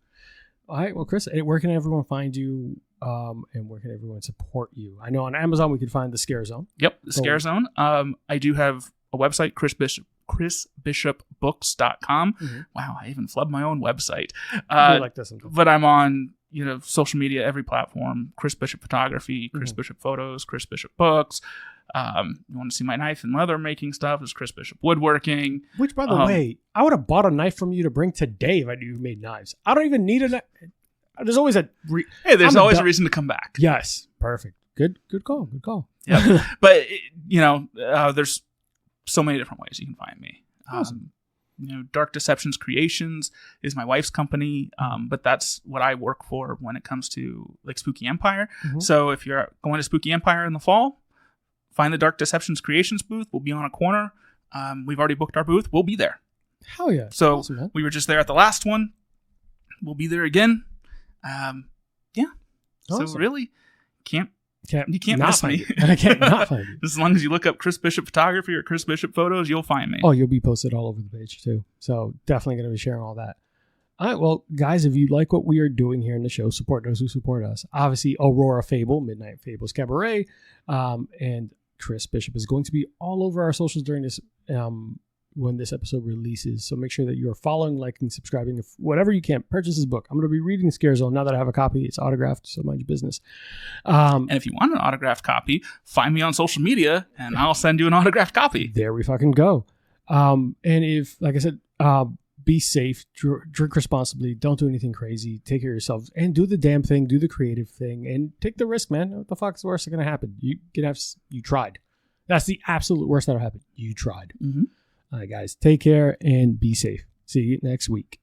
All right. Well, Chris, where can everyone find you and where can everyone support you? I know on Amazon we can find The Scare Zone. Yep. The Scare Zone. I do have a website, chrisbishopbooks.com. Mm-hmm. Wow. I even flubbed my own website. I like this sometimes. But I'm on, social media, every platform, Chris Bishop Photography, Chris Bishop Photos, Chris Bishop Books. You want to see my knife and leather making stuff, is Chris Bishop Woodworking. Which, by the way, I would have bought a knife from you to bring today if I knew you made knives. I don't even need a knife. There's always a there's always a reason to come back. Yes, perfect. Good call. Yeah, but there's so many different ways you can find me. Awesome. Dark Deceptions Creations is my wife's company, but that's what I work for when it comes to like Spooky Empire. Mm-hmm. So if you're going to Spooky Empire in the fall, find the Dark Deceptions Creations booth. We'll be on a corner. We've already booked our booth. We'll be there. Hell yeah. So awesome, man. We were just there at the last one. We'll be there again. Yeah. Awesome. So really, you can't not miss me. I can't not find you. As long as you look up Chris Bishop Photography or Chris Bishop Photos, you'll find me. Oh, you'll be posted all over the page too. So definitely going to be sharing all that. All right, well, guys, if you like what we are doing here in the show, support those who support us. Obviously, Aurora Fable, Midnight Tables Cabaret, and Chris Bishop is going to be all over our socials during this when this episode releases. So make sure that you're following, liking, subscribing. If whatever you can, purchase his book. I'm going to be reading Scare Zone now that I have a copy. It's autographed, so mind your business. And if you want an autographed copy, find me on social media, and I'll send you an autographed copy. There we fucking go. And if, like I said, be safe, drink responsibly, don't do anything crazy, take care of yourselves, and do the damn thing, do the creative thing, and take the risk, man. What the fuck's the worst that's going to happen? You tried. That's the absolute worst that'll happen. You tried. Mm-hmm. All right, guys, take care and be safe. See you next week.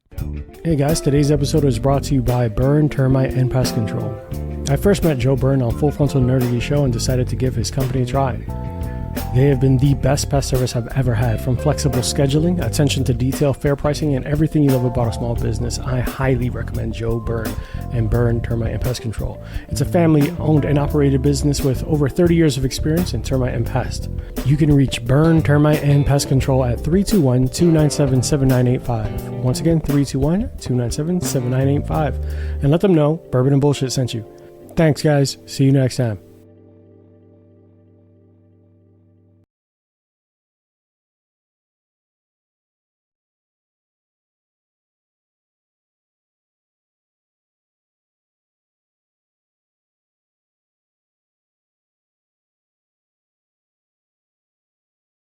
Hey, guys, today's episode is brought to you by Burn, Termite, and Pest Control. I first met Joe Byrne on Full Frontal Nerdy Show and decided to give his company a try. They have been the best pest service I've ever had. From flexible scheduling, attention to detail, fair pricing, and everything you love about a small business, I highly recommend Joe Byrne and Burn, Termite, and Pest Control. It's a family-owned and operated business with over 30 years of experience in termite and pest. You can reach Burn, Termite, and Pest Control at 321-297-7985. Once again, 321-297-7985. And let them know Bourbon and Bullshit sent you. Thanks, guys. See you next time.